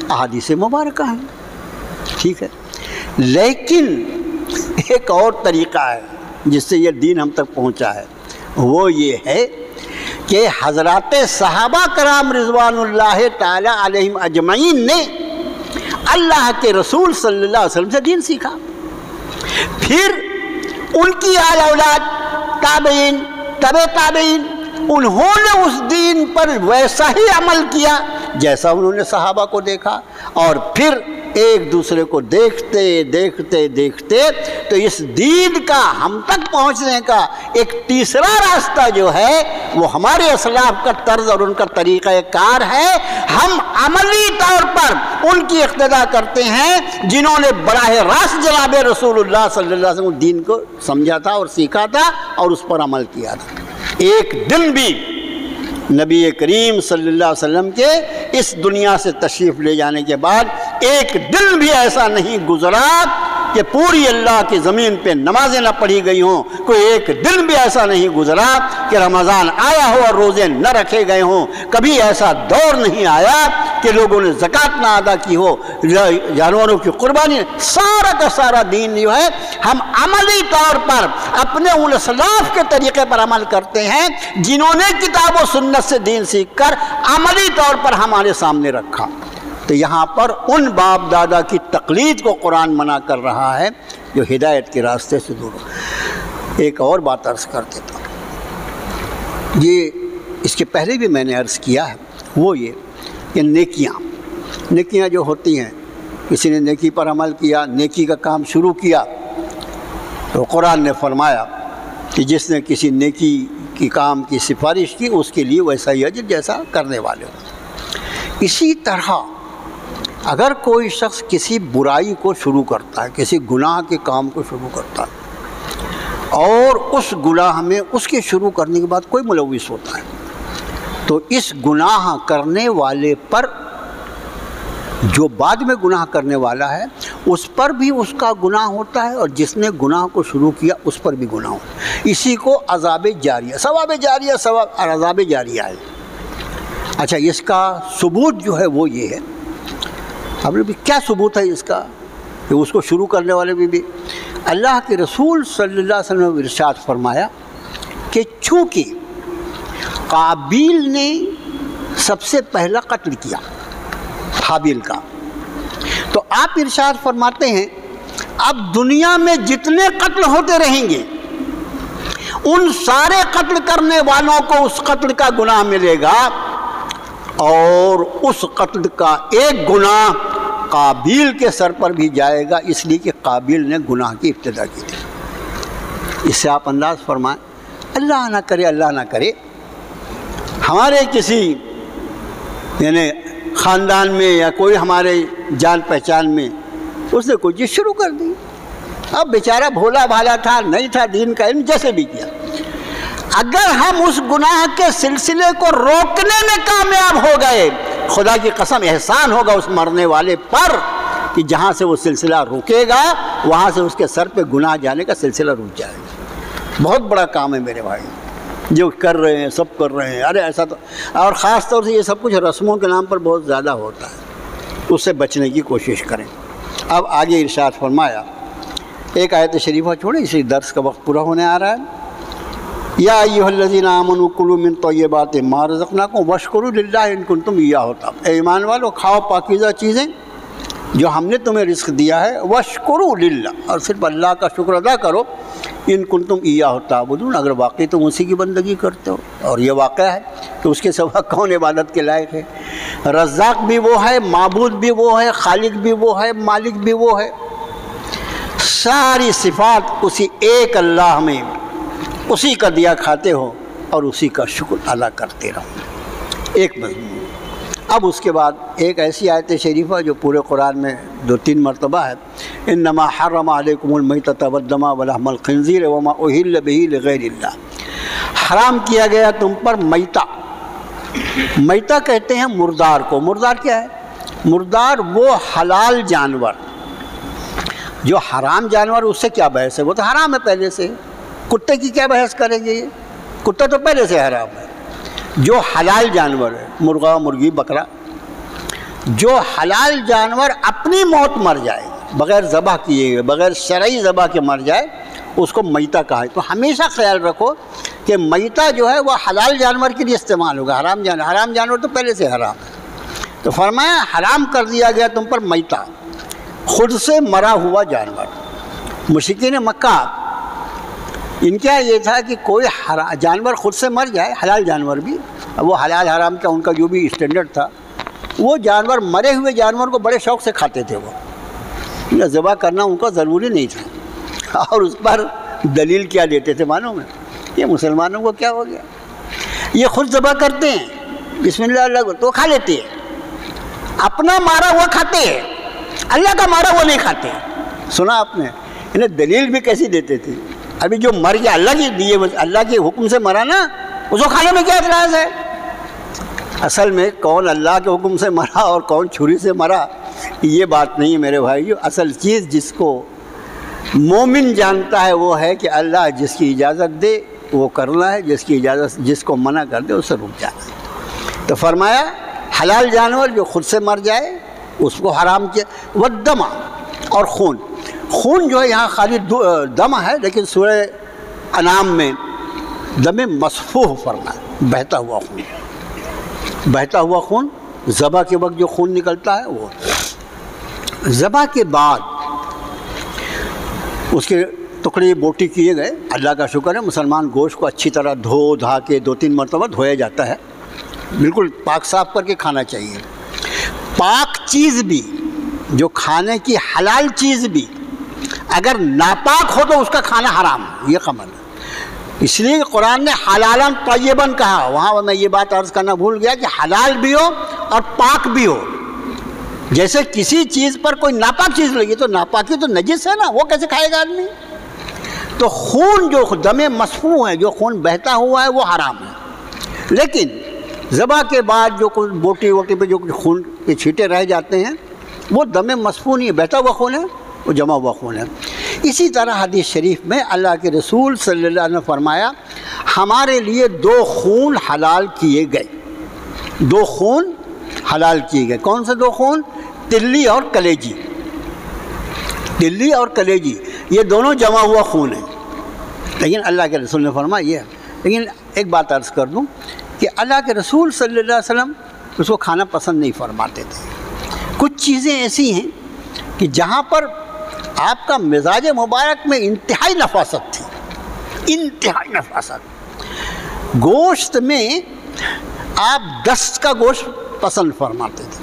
احادیث مبارکہ ہیں، ٹھیک ہے۔ لیکن ایک اور طریقہ ہے جس سے یہ دین ہم تک پہنچا ہے، وہ یہ ہے کہ حضرات صحابہ کرام رضوان اللہ تعالی علیہم اجمعین نے اللہ کے رسول صلی اللہ علیہ وسلم سے دین سیکھا، پھر ان کی آل اولاد تابعین تبع تابعین انہوں نے اس دین پر ویسا ہی عمل کیا جیسا انہوں نے صحابہ کو دیکھا، اور پھر ایک دوسرے کو دیکھتے دیکھتے دیکھتے تو اس دین کا ہم تک پہنچنے کا ایک تیسرا راستہ جو ہے وہ ہمارے اسلاف کا طرز اور ان کا طریقہ کار ہے۔ ہم عملی طور پر ان کی اقتداء کرتے ہیں جنہوں نے براہ راست جناب رسول اللہ صلی اللہ علیہ وسلم دین کو سمجھا تھا اور سیکھا تھا اور اس پر عمل کیا تھا۔ ایک دن بھی نبی کریم صلی اللہ علیہ وسلم کے اس دنیا سے تشریف لے جانے کے بعد ایک دن بھی ایسا نہیں گزرا کہ پوری اللہ کی زمین پہ نمازیں نہ پڑھی گئی ہوں، کوئی ایک دن بھی ایسا نہیں گزرا کہ رمضان آیا ہو اور روزے نہ رکھے گئے ہوں، کبھی ایسا دور نہیں آیا کہ لوگوں نے زکوٰۃ نہ ادا کی ہو، جانوروں کی قربانی، سارا کا سارا دین جو ہے ہم عملی طور پر اپنے ان اسلاف کے طریقے پر عمل کرتے ہیں جنہوں نے کتاب و سنت سے دین سیکھ کر عملی طور پر ہمارے سامنے رکھا۔ تو یہاں پر ان باپ دادا کی تقلید کو قرآن منع کر رہا ہے جو ہدایت کے راستے سے دور ہو۔ ایک اور بات عرض کر دیتا ہوں، یہ اس کے پہلے بھی میں نے عرض کیا ہے، وہ یہ کہ نیکیاں جو ہوتی ہیں، کسی نے نیکی پر عمل کیا، نیکی کا کام شروع کیا، تو قرآن نے فرمایا کہ جس نے کسی نیکی کی کام کی سفارش کی اس کے لیے ویسا ہی اجر جیسا کرنے والے ہو۔ اسی طرح اگر کوئی شخص کسی برائی کو شروع کرتا ہے، کسی گناہ کے کام کو شروع کرتا ہے اور اس گناہ میں اس کے شروع کرنے کے بعد کوئی ملوث ہوتا ہے، تو اس گناہ کرنے والے پر، جو بعد میں گناہ کرنے والا ہے اس پر بھی اس کا گناہ ہوتا ہے، اور جس نے گناہ کو شروع کیا اس پر بھی گناہ ہوتا ہے۔ اسی کو عذاب جاریہ، ثواب جاریہ، ثواب اور عذاب جاریہ ہے۔ اچھا، اس کا ثبوت جو ہے وہ یہ ہے، اب کیا ثبوت ہے اس کا کہ اس کو شروع کرنے والے بھی اللہ کے رسول صلی اللہ علیہ وسلم نے ارشاد فرمایا کہ چونکہ قابیل نے سب سے پہلا قتل کیا حابیل کا، تو آپ ارشاد فرماتے ہیں اب دنیا میں جتنے قتل ہوتے رہیں گے ان سارے قتل کرنے والوں کو اس قتل کا گناہ ملے گا، اور اس قتل کا ایک گناہ قابیل کے سر پر بھی جائے گا، اس لیے کہ قابیل نے گناہ کی ابتدا کی تھی۔ اس سے آپ انداز فرمائیں، اللہ نہ کرے ہمارے کسی یعنی خاندان میں یا کوئی ہمارے جان پہچان میں اس نے کوئی چیز شروع کر دی، اب بیچارہ بھولا بھالا تھا، نہیں تھا دین کا علم، جیسے بھی کیا، اگر ہم اس گناہ کے سلسلے کو روکنے میں کامیاب ہو گئے، خدا کی قسم احسان ہوگا اس مرنے والے پر کہ جہاں سے وہ سلسلہ روکے گا وہاں سے اس کے سر پہ گناہ جانے کا سلسلہ رک جائے گا۔ بہت بڑا کام ہے میرے بھائی، جو کر رہے ہیں سب کر رہے ہیں، ارے ایسا تو، اور خاص طور سے یہ سب کچھ رسموں کے نام پر بہت زیادہ ہوتا ہے، اس سے بچنے کی کوشش کریں۔ اب آگے ارشاد فرمایا، ایک آیت شریفہ چھوڑیں، اسی درس کا وقت پورا ہونے آ رہا ہے۔ یا ایھا الذین آمنوا کلوا من طیبات ما رزقناکم واشکروا للہ ان کنتم ایاہ تعبدون، اے ایمان والو کھاؤ پاکیزہ چیزیں جو ہم نے تمہیں رزق دیا ہے، واشکروا للہ، اور صرف اللہ کا شکر ادا کرو، ان کنتم ایاہ تعبدون، اگر واقعی تم اسی کی بندگی کرتے ہو، اور یہ واقعہ ہے کہ اس کے سوا کون عبادت کے لائق ہے، رزاق بھی وہ ہے، معبود بھی وہ ہے، خالق بھی وہ ہے، مالک بھی وہ ہے، ساری صفات اسی ایک اللہ میں، اسی کا دیا کھاتے ہو اور اسی کا شکر ادا کرتے رہو۔ ایک مضمون۔ اب اس کے بعد ایک ایسی آیت شریفہ جو پورے قرآن میں 2-3 مرتبہ ہے، انما حرم علیکم المیتۃ والدم ولحم الخنزیر وما اہل بہ لغیر اللہ، حرام کیا گیا تم پر میتہ۔ میتہ کہتے ہیں مردار کو۔ مردار کیا ہے؟ مردار وہ حلال جانور، جو حرام جانور اس سے کیا بحث ہے، وہ تو حرام ہے پہلے سے. کتے کی کیا بحث کریں گے، کتا تو پہلے سے حرام ہے. جو حلال جانور ہے، مرغا، مرغی، بکرا، جو حلال جانور اپنی موت مر جائے بغیر ذبح کیے، بغیر شرعی ذبح کے مر جائے، اس کو میتہ کہا ہے. تو ہمیشہ خیال رکھو کہ میتہ جو ہے وہ حلال جانور کے لیے استعمال ہوگا. حرام جانور تو پہلے سے حرام ہے. تو فرمایا حرام کر دیا گیا تم پر میتہ، خود سے مرا ہوا جانور. مشرکین مکہ ان کا یہ تھا کہ کوئی جانور خود سے مر جائے، حلال جانور بھی، وہ حلال حرام کا ان کا جو بھی اسٹینڈرڈ تھا، وہ جانور مرے ہوئے جانور کو بڑے شوق سے کھاتے تھے. وہ ذبح کرنا ان کو ضروری نہیں تھا. اور اس پر دلیل کیا دیتے تھے معلوم ہے؟ یہ مسلمانوں کو کیا ہو گیا، یہ خود ذبح کرتے ہیں، بسم اللہ اللہ تو کھا لیتے ہیں. اپنا مارا وہ کھاتے ہیں، اللہ کا مارا وہ نہیں کھاتے. سنا آپ نے انہیں دلیل بھی کیسی دیتے تھے. ابھی جو مر گیا اللہ کے حکم سے مرا نا، اس کو کھانے میں کیا اعتراض ہے؟ اصل میں کون اللہ کے حکم سے مرا اور کون چھری سے مرا، یہ بات نہیں ہے میرے بھائیو. اصل چیز جس کو مومن جانتا ہے وہ ہے کہ اللہ جس کی اجازت دے وہ کرنا ہے، جس کو منع کر دے اس سے رک جانا ہے. تو فرمایا حلال جانور جو خود سے مر جائے اس کو حرام کیا. والدم، اور خون جو ہے یہاں خالی دم ہے، لیکن سورہ انعام میں دم مسفوح فرمایا، بہتا ہوا خون. ذبح کے وقت جو خون نکلتا ہے وہ ذبح کے بعد اس کے ٹکڑے بوٹی کیے گئے. اللہ کا شکر ہے مسلمان گوشت کو اچھی طرح دھا کے 2-3 مرتبہ دھویا جاتا ہے، بالکل پاک صاف کر کے کھانا چاہیے. پاک چیز بھی، جو کھانے کی حلال چیز بھی اگر ناپاک ہو تو اس کا کھانا حرام ہے. یہ قمر ہے. اس لیے قرآن نے حلالن طیبن کہا. وہاں میں یہ بات عرض کرنا بھول گیا کہ حلال بھی ہو اور پاک بھی ہو. جیسے کسی چیز پر کوئی ناپاک چیز لگی تو ناپاکی تو نجس ہے نا، وہ کیسے کھائے گا آدمی؟ تو خون جو دم مسفوح ہے، جو خون بہتا ہوا ہے وہ حرام ہے. لیکن ذبح کے بعد جو کوئی بوٹی پہ جو خون کے چھینٹے رہ جاتے ہیں وہ دم مسفوح نہیں ہے، بہتا ہوا خون ہے، وہ جمع ہوا خون ہے. اسی طرح حدیث شریف میں اللہ کے رسول صلی اللہ علیہ وسلم نے فرمایا ہمارے لیے 2 خون حلال کیے گئے. 2 خون حلال کیے گئے. کون سے 2 خون؟ تلی اور کلیجی. تلی اور کلیجی یہ دونوں جمع ہوا خون ہے. لیکن اللہ کے رسول نے فرمایا یہ. لیکن ایک بات عرض کر دوں کہ اللہ کے رسول صلی اللہ علیہ وسلم اس کو کھانا پسند نہیں فرماتے تھے. کچھ چیزیں ایسی ہیں کہ جہاں پر آپ کا مزاج مبارک میں انتہائی نفاست تھی، انتہائی نفاست. گوشت میں آپ دست کا گوشت پسند فرماتے تھے،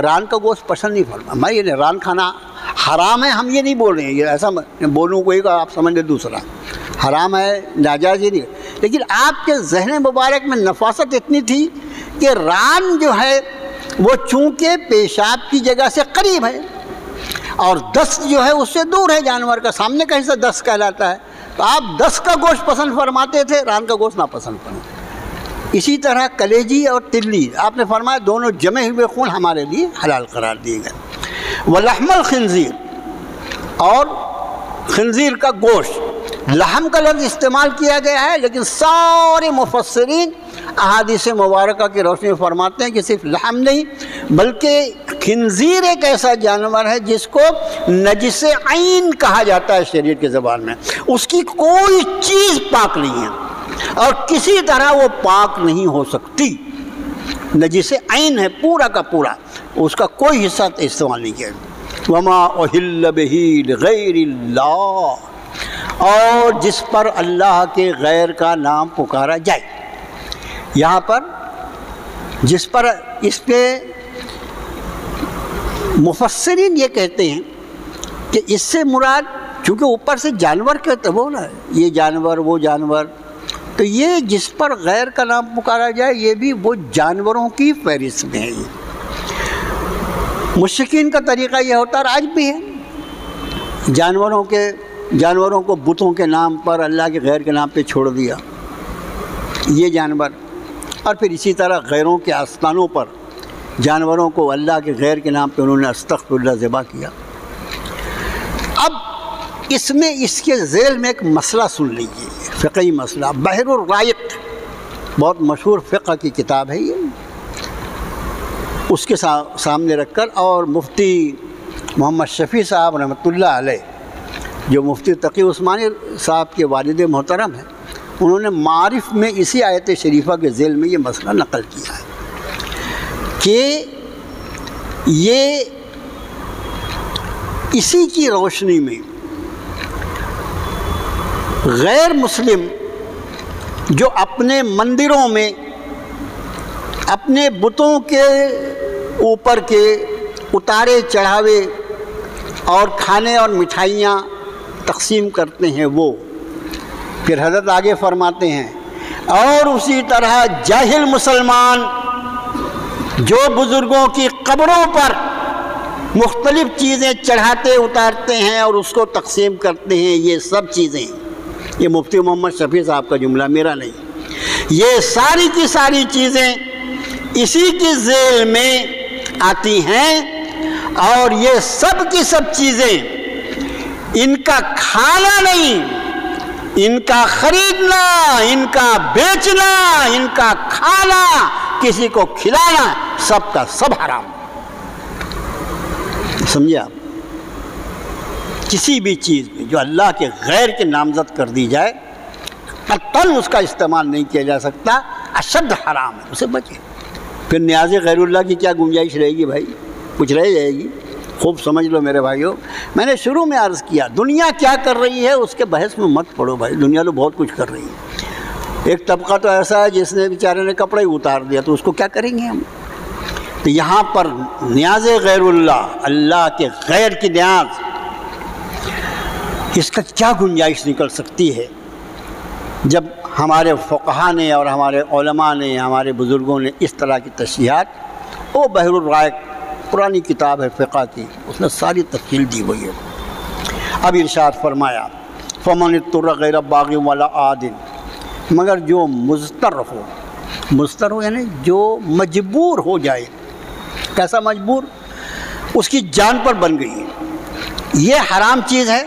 ران کا گوشت پسند نہیں فرماتے. میں یہ ران کھانا حرام ہے ہم یہ نہیں بول رہے ہیں، یہ ایسا بولوں کوئی کا آپ سمجھ لیں دوسرا حرام ہے ناجائز ہی نہیں. لیکن آپ کے ذہن مبارک میں نفاست اتنی تھی کہ ران جو ہے وہ چونکہ پیشاب کی جگہ سے قریب ہے اور دست جو ہے اس سے دور ہے، جانور کا سامنے کا حصہ دست کہلاتا ہے. تو آپ دست کا گوشت پسند فرماتے تھے، ران کا گوشت ناپسند فرماتے. اسی طرح کلیجی اور تلی آپ نے فرمایا دونوں جمے ہوئے خون ہمارے لیے حلال قرار دیے گئے. ولحم الخنزیر، اور خنزیر کا گوشت. لحم کا لفظ استعمال کیا گیا ہے لیکن سارے مفسرین احادیث مبارکہ کی روشنی میں فرماتے ہیں کہ صرف لحم نہیں بلکہ خنزیر ایک ایسا جانور ہے جس کو نجس عین کہا جاتا ہے شریعت کی زبان میں. اس کی کوئی چیز پاک نہیں ہے اور کسی طرح وہ پاک نہیں ہو سکتی. نجس عین ہے پورا کا پورا، اس کا کوئی حصہ استعمال نہیں کیا. وما اہل بہ لغیر اللہ، اور جس پر اللہ کے غیر کا نام پکارا جائے. یہاں پر جس پر اس پہ مفسرین یہ کہتے ہیں کہ اس سے مراد چونکہ اوپر سے جانور کہتے وہ نا یہ جانور وہ جانور، تو یہ جس پر غیر کا نام پکارا جائے یہ بھی وہ جانوروں کی فہرست میں ہے. مشرکین کا طریقہ یہ ہوتا ہے آج بھی ہے، جانوروں کو بتوں کے نام پر اللہ کے غیر کے نام پہ چھوڑ دیا یہ جانور، اور پھر اسی طرح غیروں کے آستانوں پر جانوروں کو اللہ کے غیر کے نام پہ انہوں نے استغفر اللہ ذبح کیا. اس میں اس کے ذیل میں ایک مسئلہ سن لیجیے، فقہی مسئلہ، بحر الرائق، بہت مشہور فقہ کی کتاب ہے یہ، اس کے سامنے رکھ کر، اور مفتی محمد شفیع صاحب رحمۃ اللہ علیہ جو مفتی تقی عثمانی صاحب کے والد محترم ہیں، انہوں نے معارف میں اسی آیت شریفہ کے ذیل میں یہ مسئلہ نقل کیا ہے کہ یہ اسی کی روشنی میں غیر مسلم جو اپنے مندروں میں اپنے بتوں کے اوپر کے اتارے چڑھاوے اور کھانے اور مٹھائیاں تقسیم کرتے ہیں، وہ پھر حضرت آگے فرماتے ہیں، اور اسی طرح جاہل مسلمان جو بزرگوں کی قبروں پر مختلف چیزیں چڑھاتے اتارتے ہیں اور اس کو تقسیم کرتے ہیں، یہ سب چیزیں، یہ مفتی محمد شفیع صاحب کا جملہ، میرا نہیں، یہ ساری کی ساری چیزیں اسی کی ذیل میں آتی ہیں، اور یہ سب کی سب چیزیں ان کا کھانا نہیں، ان کا خریدنا، ان کا بیچنا، ان کا کھانا، کسی کو کھلانا، سب کا سب حرام۔ سمجھے آپ؟ کسی بھی چیز میں جو اللہ کے غیر کے نامزد کر دی جائے، قطعاً اس کا استعمال نہیں کیا جا سکتا، اشد حرام ہے، اسے بچے۔ پھر نیاز غیر اللہ کی کیا گنجائش رہے گی بھائی؟ کچھ رہ جائے گی؟ خوب سمجھ لو میرے بھائیوں، میں نے شروع میں عرض کیا دنیا کیا کر رہی ہے اس کے بحث میں مت پڑو بھائی، دنیا تو بہت کچھ کر رہی ہے۔ ایک طبقہ تو ایسا ہے جس نے بیچارے نے کپڑے ہی اتار دیا، تو اس کو کیا کریں گے ہم؟ تو یہاں پر نیاز غیر اللہ، اللہ کے غیر کی نیاز، اس کا کیا گنجائش نکل سکتی ہے جب ہمارے فقہا نے اور ہمارے علماء نے، ہمارے بزرگوں نے اس طرح کی تشریحات، وہ بحر الرائق پرانی کتاب ہے فقہ کی، اس نے ساری تفصیل دی ہوئی ہے۔ اب ارشاد فرمایا فمن اضطر غیر باغ ولا عاد، مگر جو مضطر ہو یعنی جو مجبور ہو جائے، کیسا مجبور؟ اس کی جان پر بن گئی ہے، یہ حرام چیز ہے،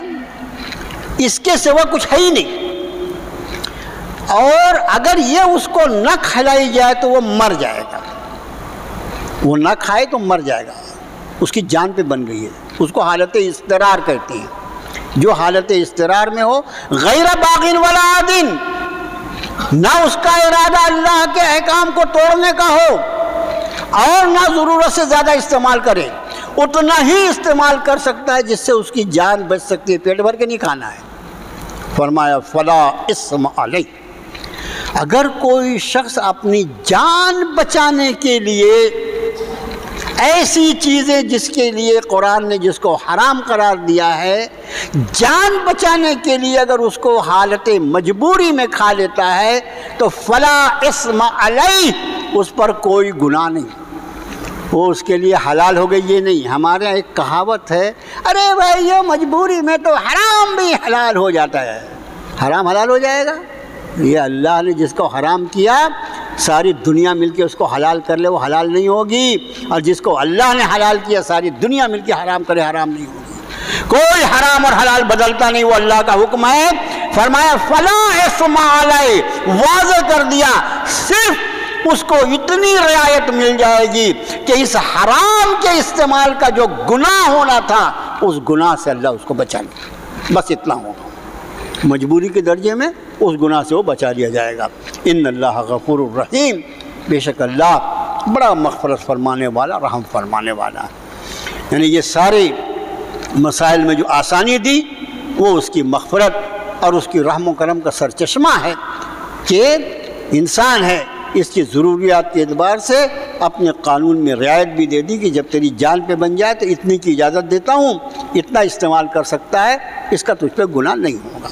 اس کے سوا کچھ ہے ہی نہیں، اور اگر یہ اس کو نہ کھلائی جائے تو وہ مر جائے گا، وہ نہ کھائے تو مر جائے گا، اس کی جان پہ بن گئی ہے، اس کو حالت اضطرار کہتے ہیں۔ جو حالت اضطرار میں ہو، غیر باغین ولا عادن، نہ اس کا ارادہ اللہ کے احکام کو توڑنے کا ہو اور نہ ضرورت سے زیادہ استعمال کرے، اتنا ہی استعمال کر سکتا ہے جس سے اس کی جان بچ سکتی ہے، پیٹ بھر کے نہیں کھانا ہے۔ فرمایا فلا اسم علیہ، اگر کوئی شخص اپنی جان بچانے کے لیے ایسی چیزیں جس کے لیے قرآن نے جس کو حرام قرار دیا ہے، جان بچانے کے لیے اگر اس کو حالت مجبوری میں کھا لیتا ہے تو فلا اسم علیہ، اس پر کوئی گناہ نہیں، وہ اس کے لیے حلال ہو گئی۔ یہ نہیں، ہمارے یہاں ایک کہاوت ہے، ارے بھائی یہ مجبوری میں تو حرام بھی حلال ہو جاتا ہے، حرام حلال ہو جائے گا؟ یہ اللہ نے جس کو حرام کیا ساری دنیا مل کے اس کو حلال کر لے وہ حلال نہیں ہوگی، اور جس کو اللہ نے حلال کیا ساری دنیا مل کے حرام کرے حرام نہیں ہوگی۔ کوئی حرام اور حلال بدلتا نہیں، وہ اللہ کا حکم ہے۔ فرمایا فلا اسم علیہ، واضح کر دیا، صرف اس کو اتنی رعایت مل جائے گی کہ اس حرام کے استعمال کا جو گناہ ہونا تھا اس گناہ سے اللہ اس کو بچا لے، بس اتنا ہوگا، مجبوری کے درجے میں اس گناہ سے وہ بچا لیا جائے گا۔ ان اللہ غفور الرحیم، بے شک اللہ بڑا مغفرت فرمانے والا، رحم فرمانے والا ہے۔ یعنی یہ سارے مسائل میں جو آسانی دی وہ اس کی مغفرت اور اس کی رحم و کرم کا سرچشمہ ہے کہ انسان ہے، اس کی ضروریات کے اعتبار سے اپنے قانون میں رعایت بھی دے دی کہ جب تیری جان پہ بن جائے تو اتنی کی اجازت دیتا ہوں، اتنا استعمال کر سکتا ہے، اس کا تجھ پہ گناہ نہیں ہوگا۔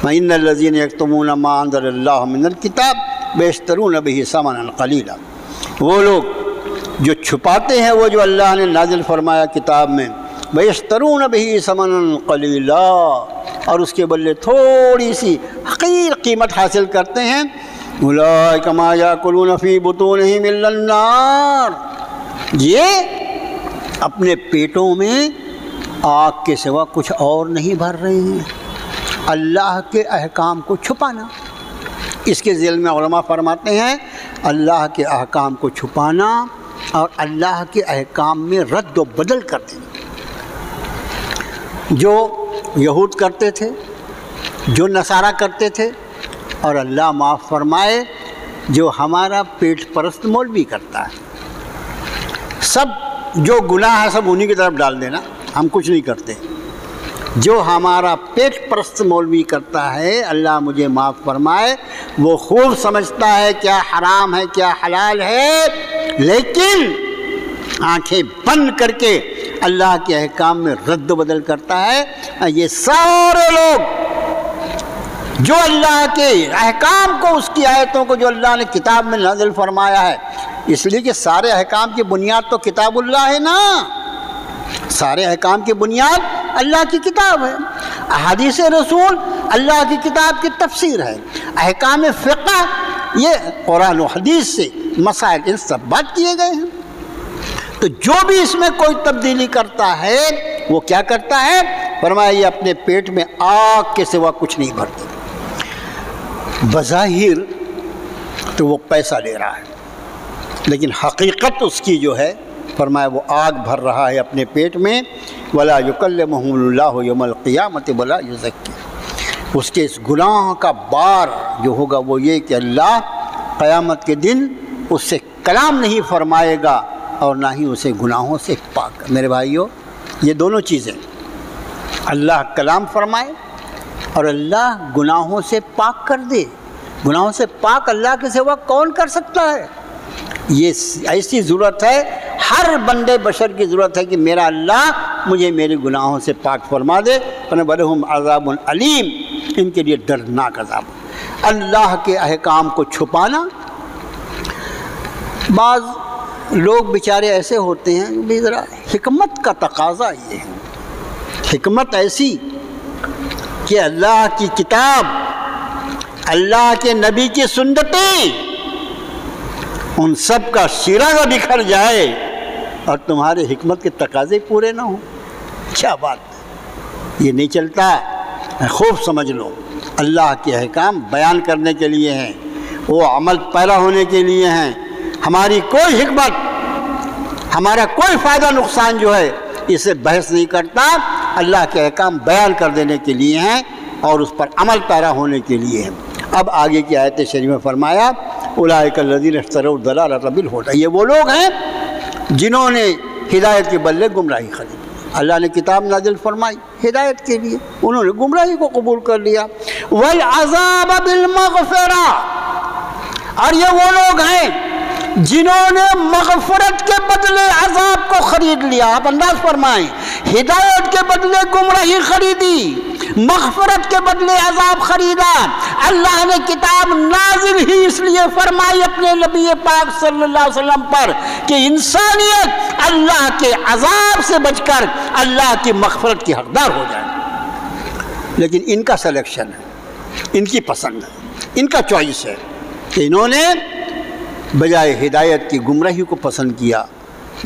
وَإِنَّ الَّذِينَ يَكْتُمُونَ مَا أَنزَلَ اللَّهُ مِنَ الْكِتَابِ وَيَشْتَرُونَ بِهِ ثَمَنًا قَلِيلًا، وہ لوگ جو چھپاتے ہیں وہ جو اللہ نے نازل فرمایا کتاب میں، وَيَشْتَرُونَ بِهِ ثَمَنًا قَلِيلًا، اور اس کے بدلے تھوڑی سی حقیر قیمت حاصل کرتے ہیں، أُولَٰئِكَ مَا يَأْكُلُونَ فِي بُطُونِهِمْ إِلَّا النَّارَ، یہ اپنے پیٹوں میں آگ کے سوا کچھ اور نہیں بھر رہے ہیں، اللہ کے احکام کو چھپانا۔ اس کے ذیل میں علماء فرماتے ہیں اللہ کے احکام کو چھپانا اور اللہ کے احکام میں رد و بدل کر دینا۔ جو یہود کرتے تھے، جو نصارہ کرتے تھے، اور اللہ معاف فرمائے جو ہمارا پیٹ پرست مولوی کرتا ہے، سب جو گناہ ہے سب انہی کی طرف ڈال دینا، ہم کچھ نہیں کرتے۔ جو ہمارا پیٹ پرست مولوی کرتا ہے، اللہ مجھے معاف فرمائے، وہ خوب سمجھتا ہے کیا حرام ہے کیا حلال ہے، لیکن آنکھیں بند کر کے اللہ کے احکام میں رد و بدل کرتا ہے۔ یہ سارے لوگ جو اللہ کے احکام کو، اس کی آیتوں کو جو اللہ نے کتاب میں نازل فرمایا ہے، اس لیے کہ سارے احکام کی بنیاد تو کتاب اللہ ہے نا، سارے احکام کی بنیاد اللہ کی کتاب ہے، احادیث رسول اللہ کی کتاب کی تفسیر ہے، احکام فقہ یہ قرآن و حدیث سے مسائل ان سب بات کیے گئے ہیں۔ تو جو بھی اس میں کوئی تبدیلی کرتا ہے وہ کیا کرتا ہے؟ فرمایا یہ اپنے پیٹ میں آگ کے سوا کچھ نہیں بھرتا۔ بظاہر تو وہ پیسہ لے رہا ہے، لیکن حقیقت اس کی جو ہے فرمایا وہ آگ بھر رہا ہے اپنے پیٹ میں۔ وَلَا يُكَلِّمُهُمُ اللَّهُ يَوْمَ الْقِيَامَةِ وَلَا يُزَكِّيهِمْ، اس کے اس گناہ کا بار جو ہوگا وہ یہ کہ اللہ قیامت کے دن اس سے کلام نہیں فرمائے گا اور نہ ہی اسے گناہوں سے پاک۔ میرے بھائیو، یہ دونوں چیزیں، اللہ کلام فرمائے اور اللہ گناہوں سے پاک کر دے۔ گناہوں سے پاک اللہ کے سوا کون کر سکتا ہے؟ یہ ایسی ضرورت ہے، ہر بندے بشر کی ضرورت ہے کہ میرا اللہ مجھے میرے گناہوں سے پاک فرما دے۔ وَلَهُمْ عَذَابٌ عَلِيمٌ، ان کے لیے دردناک عذاب۔ اللہ کے احکام کو چھپانا، بعض لوگ بیچارے ایسے ہوتے ہیں بھی ذرا حکمت کا تقاضا یہ ہے، حکمت ایسی کہ اللہ کی کتاب، اللہ کے نبی کی سنتیں، ان سب کا شیرازہ بکھر جائے اور تمہارے حکمت کے تقاضے پورے نہ ہوں۔ کیا بات ہے، یہ نہیں چلتا۔ خوب سمجھ لو، اللہ کے احکام بیان کرنے کے لیے ہیں، وہ عمل پیرا ہونے کے لیے ہیں۔ ہماری کوئی حکمت، ہمارا کوئی فائدہ نقصان جو ہے اسے بحث نہیں کرتا، اللہ کے احکام بیان کر دینے کے لیے ہیں اور اس پر عمل پیرا ہونے کے لیے ہیں۔ اب آگے کی آیت شریف میں فرمایا اولئک الذین اشتروا الضلالۃ بالہدی، یہ وہ لوگ ہیں جنہوں نے ہدایت کے بدلے گمراہی خریدی۔ اللہ نے کتاب نازل فرمائی ہدایت کے لیے، انہوں نے گمراہی کو قبول کر لیا۔ والعذاب بالمغفرہ، اور یہ وہ لوگ ہیں جنہوں نے مغفرت کے بدلے عذاب کو خرید لیا۔ آپ انداز فرمائیں، ہدایت کے بدلے گمراہی خریدی، مغفرت کے بدلے عذاب خریدا۔ اللہ نے کتاب نازل ہی اس لیے فرمائی اپنے نبی پاک صلی اللہ علیہ وسلم پر کہ انسانیت اللہ کے عذاب سے بچ کر اللہ کی مغفرت کی حقدار ہو جائے۔ لیکن ان کا سلیکشن ہے، ان کی پسند ہے، ان کا چوائس ہے کہ انہوں نے بجائے ہدایت کی گمراہی کو پسند کیا،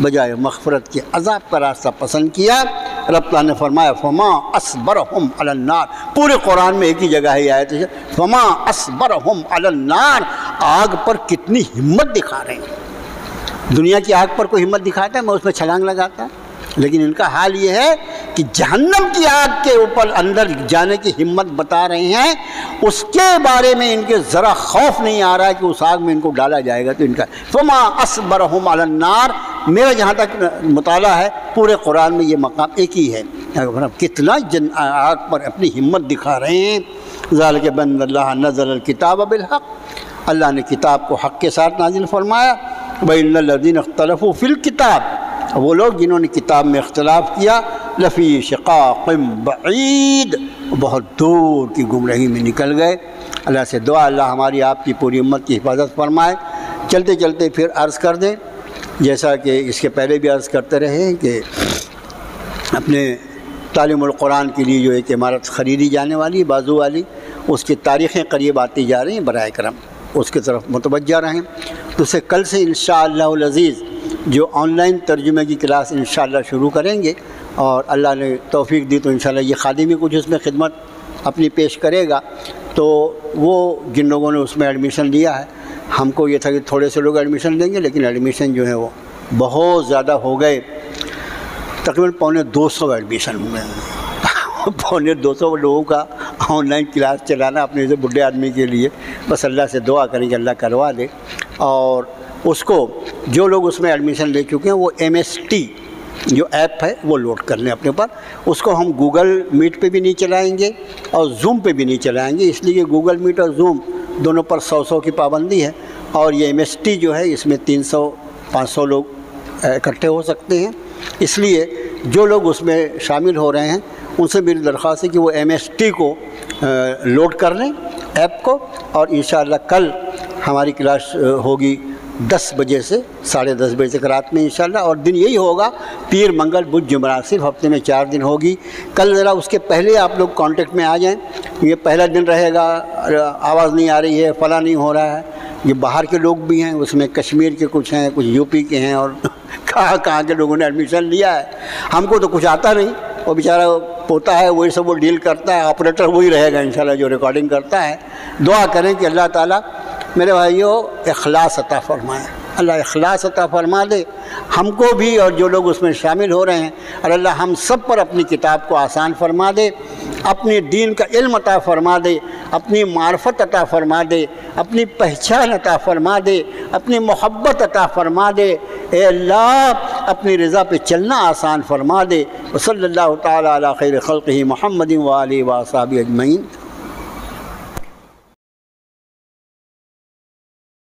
بجائے مغفرت کے عذاب کا راستہ پسند کیا۔ رب تعالیٰ نے فرمایا فما اصبرہم علی النار، پورے قرآن میں ایک ہی جگہ ہے یہ آیت ہے، فما اصبرہم علی النار، آگ پر کتنی ہمت دکھا رہے ہیں۔ دنیا کی آگ پر کوئی ہمت دکھاتا ہے میں اس میں چھلانگ لگاتا، لیکن ان کا حال یہ ہے کہ جہنم کی آگ کے اوپر اندر جانے کی ہمت بتا رہے ہیں، اس کے بارے میں ان کے ذرا خوف نہیں آ رہا ہے کہ اس آگ میں ان کو ڈالا جائے گا۔ تو ان کا فما اصبرہم علی النار، میرا جہاں تک مطالعہ ہے پورے قرآن میں یہ مقام ایک ہی ہے، کتنا آگ پر اپنی ہمت دکھا رہے ہیں۔ ذالک بأن اللہ نزل الکتاب بالحق، اللہ نے کتاب کو حق کے ساتھ نازل فرمایا۔ وَإِنَّ الَّذِينَ اخْتَلَفُوا فِي الْكِتَابِ، وہ لوگ جنہوں نے کتاب میں اختلاف کیا، لفی شقاق بعید، بہت دور کی گمراہی میں نکل گئے۔ اللہ سے دعا اللہ ہماری آپ کی پوری امت کی حفاظت فرمائے۔ چلتے چلتے پھر عرض کر دیں، جیسا کہ اس کے پہلے بھی عرض کرتے رہے کہ اپنے تعلیم القرآن کے لیے جو ایک عمارت خریدی جانے والی بازو والی، اس کی تاریخیں قریب آتی جا رہی ہیں، برائے کرم اس کی طرف متوجہ رہیں۔ تو اسے کل سے انشاءاللہ العزیز جو آن لائن ترجمے کی کلاس انشاءاللہ شروع کریں گے، اور اللہ نے توفیق دی تو انشاءاللہ یہ خادم بھی کچھ اس میں خدمت اپنی پیش کرے گا۔ تو وہ جن لوگوں نے اس میں ایڈمیشن لیا ہے، ہم کو یہ تھا کہ تھوڑے سے لوگ ایڈمیشن دیں گے، لیکن ایڈمیشن جو ہے وہ بہت زیادہ ہو گئے، تقریباً 250 ایڈمیشن ہوئے ہیں۔ 250 لوگوں کا آن لائن کلاس چلانا اپنے سے بڈھے آدمی کے لیے، بس اللہ سے دعا کریں کہ اللہ کروا دے۔ اور اس کو جو لوگ اس میں ایڈمیشن لے چکے ہیں وہ MST جو ایپ ہے وہ لوڈ کر لیں اپنے پر۔ اس کو ہم گوگل میٹ پہ بھی نہیں چلائیں گے اور زوم پہ بھی نہیں چلائیں گے، اس لیے گوگل میٹ اور زوم دونوں پر 100 کی پابندی ہے، اور یہ MST جو ہے اس میں 300-500 لوگ اکٹھے ہو سکتے ہیں۔ اس لیے جو لوگ اس میں شامل ہو رہے ہیں ان سے میری درخواست ہے کہ وہ MST کو لوڈ کر لیں ایپ کو، اور انشاءاللہ کل ہماری کلاس ہوگی 10 بجے سے 10:30 بجے تک رات میں انشاءاللہ، اور دن یہی ہوگا پیر منگل بدھ جمعرات، صرف ہفتے میں 4 دن ہوگی۔ کل ذرا اس کے پہلے آپ لوگ کانٹیکٹ میں آ جائیں، یہ پہلا دن رہے گا، آواز نہیں آ رہی ہے، فلاں نہیں ہو رہا ہے، یہ باہر کے لوگ بھی ہیں، اس میں کشمیر کے کچھ ہیں، کچھ UP کے ہیں، اور کہاں کے لوگوں نے ایڈمیشن لیا ہے۔ ہم کو تو کچھ آتا نہیں، وہ بیچارہ پوتا ہے وہی سب وہ ڈیل کرتا ہے، آپریٹر وہی رہے گا انشاءاللہ جو ریکارڈنگ کرتا ہے۔ دعا کریں کہ اللہ تعالیٰ میرے بھائیوں اخلاص عطا فرمائے، اللہ اخلاص عطا فرما دے ہم کو بھی اور جو لوگ اس میں شامل ہو رہے ہیں، اور اللہ ہم سب پر اپنی کتاب کو آسان فرما دے، اپنے دین کا علم عطا فرما دے، اپنی معرفت عطا فرما دے، اپنی پہچان عطا فرما دے، اپنی محبت عطا فرما دے۔ اے اللہ اپنی رضا پہ چلنا آسان فرما دے۔ وصلی اللہ تعالی علی خیر خلقہ محمد و آلہ و اصحابہ اجمعین۔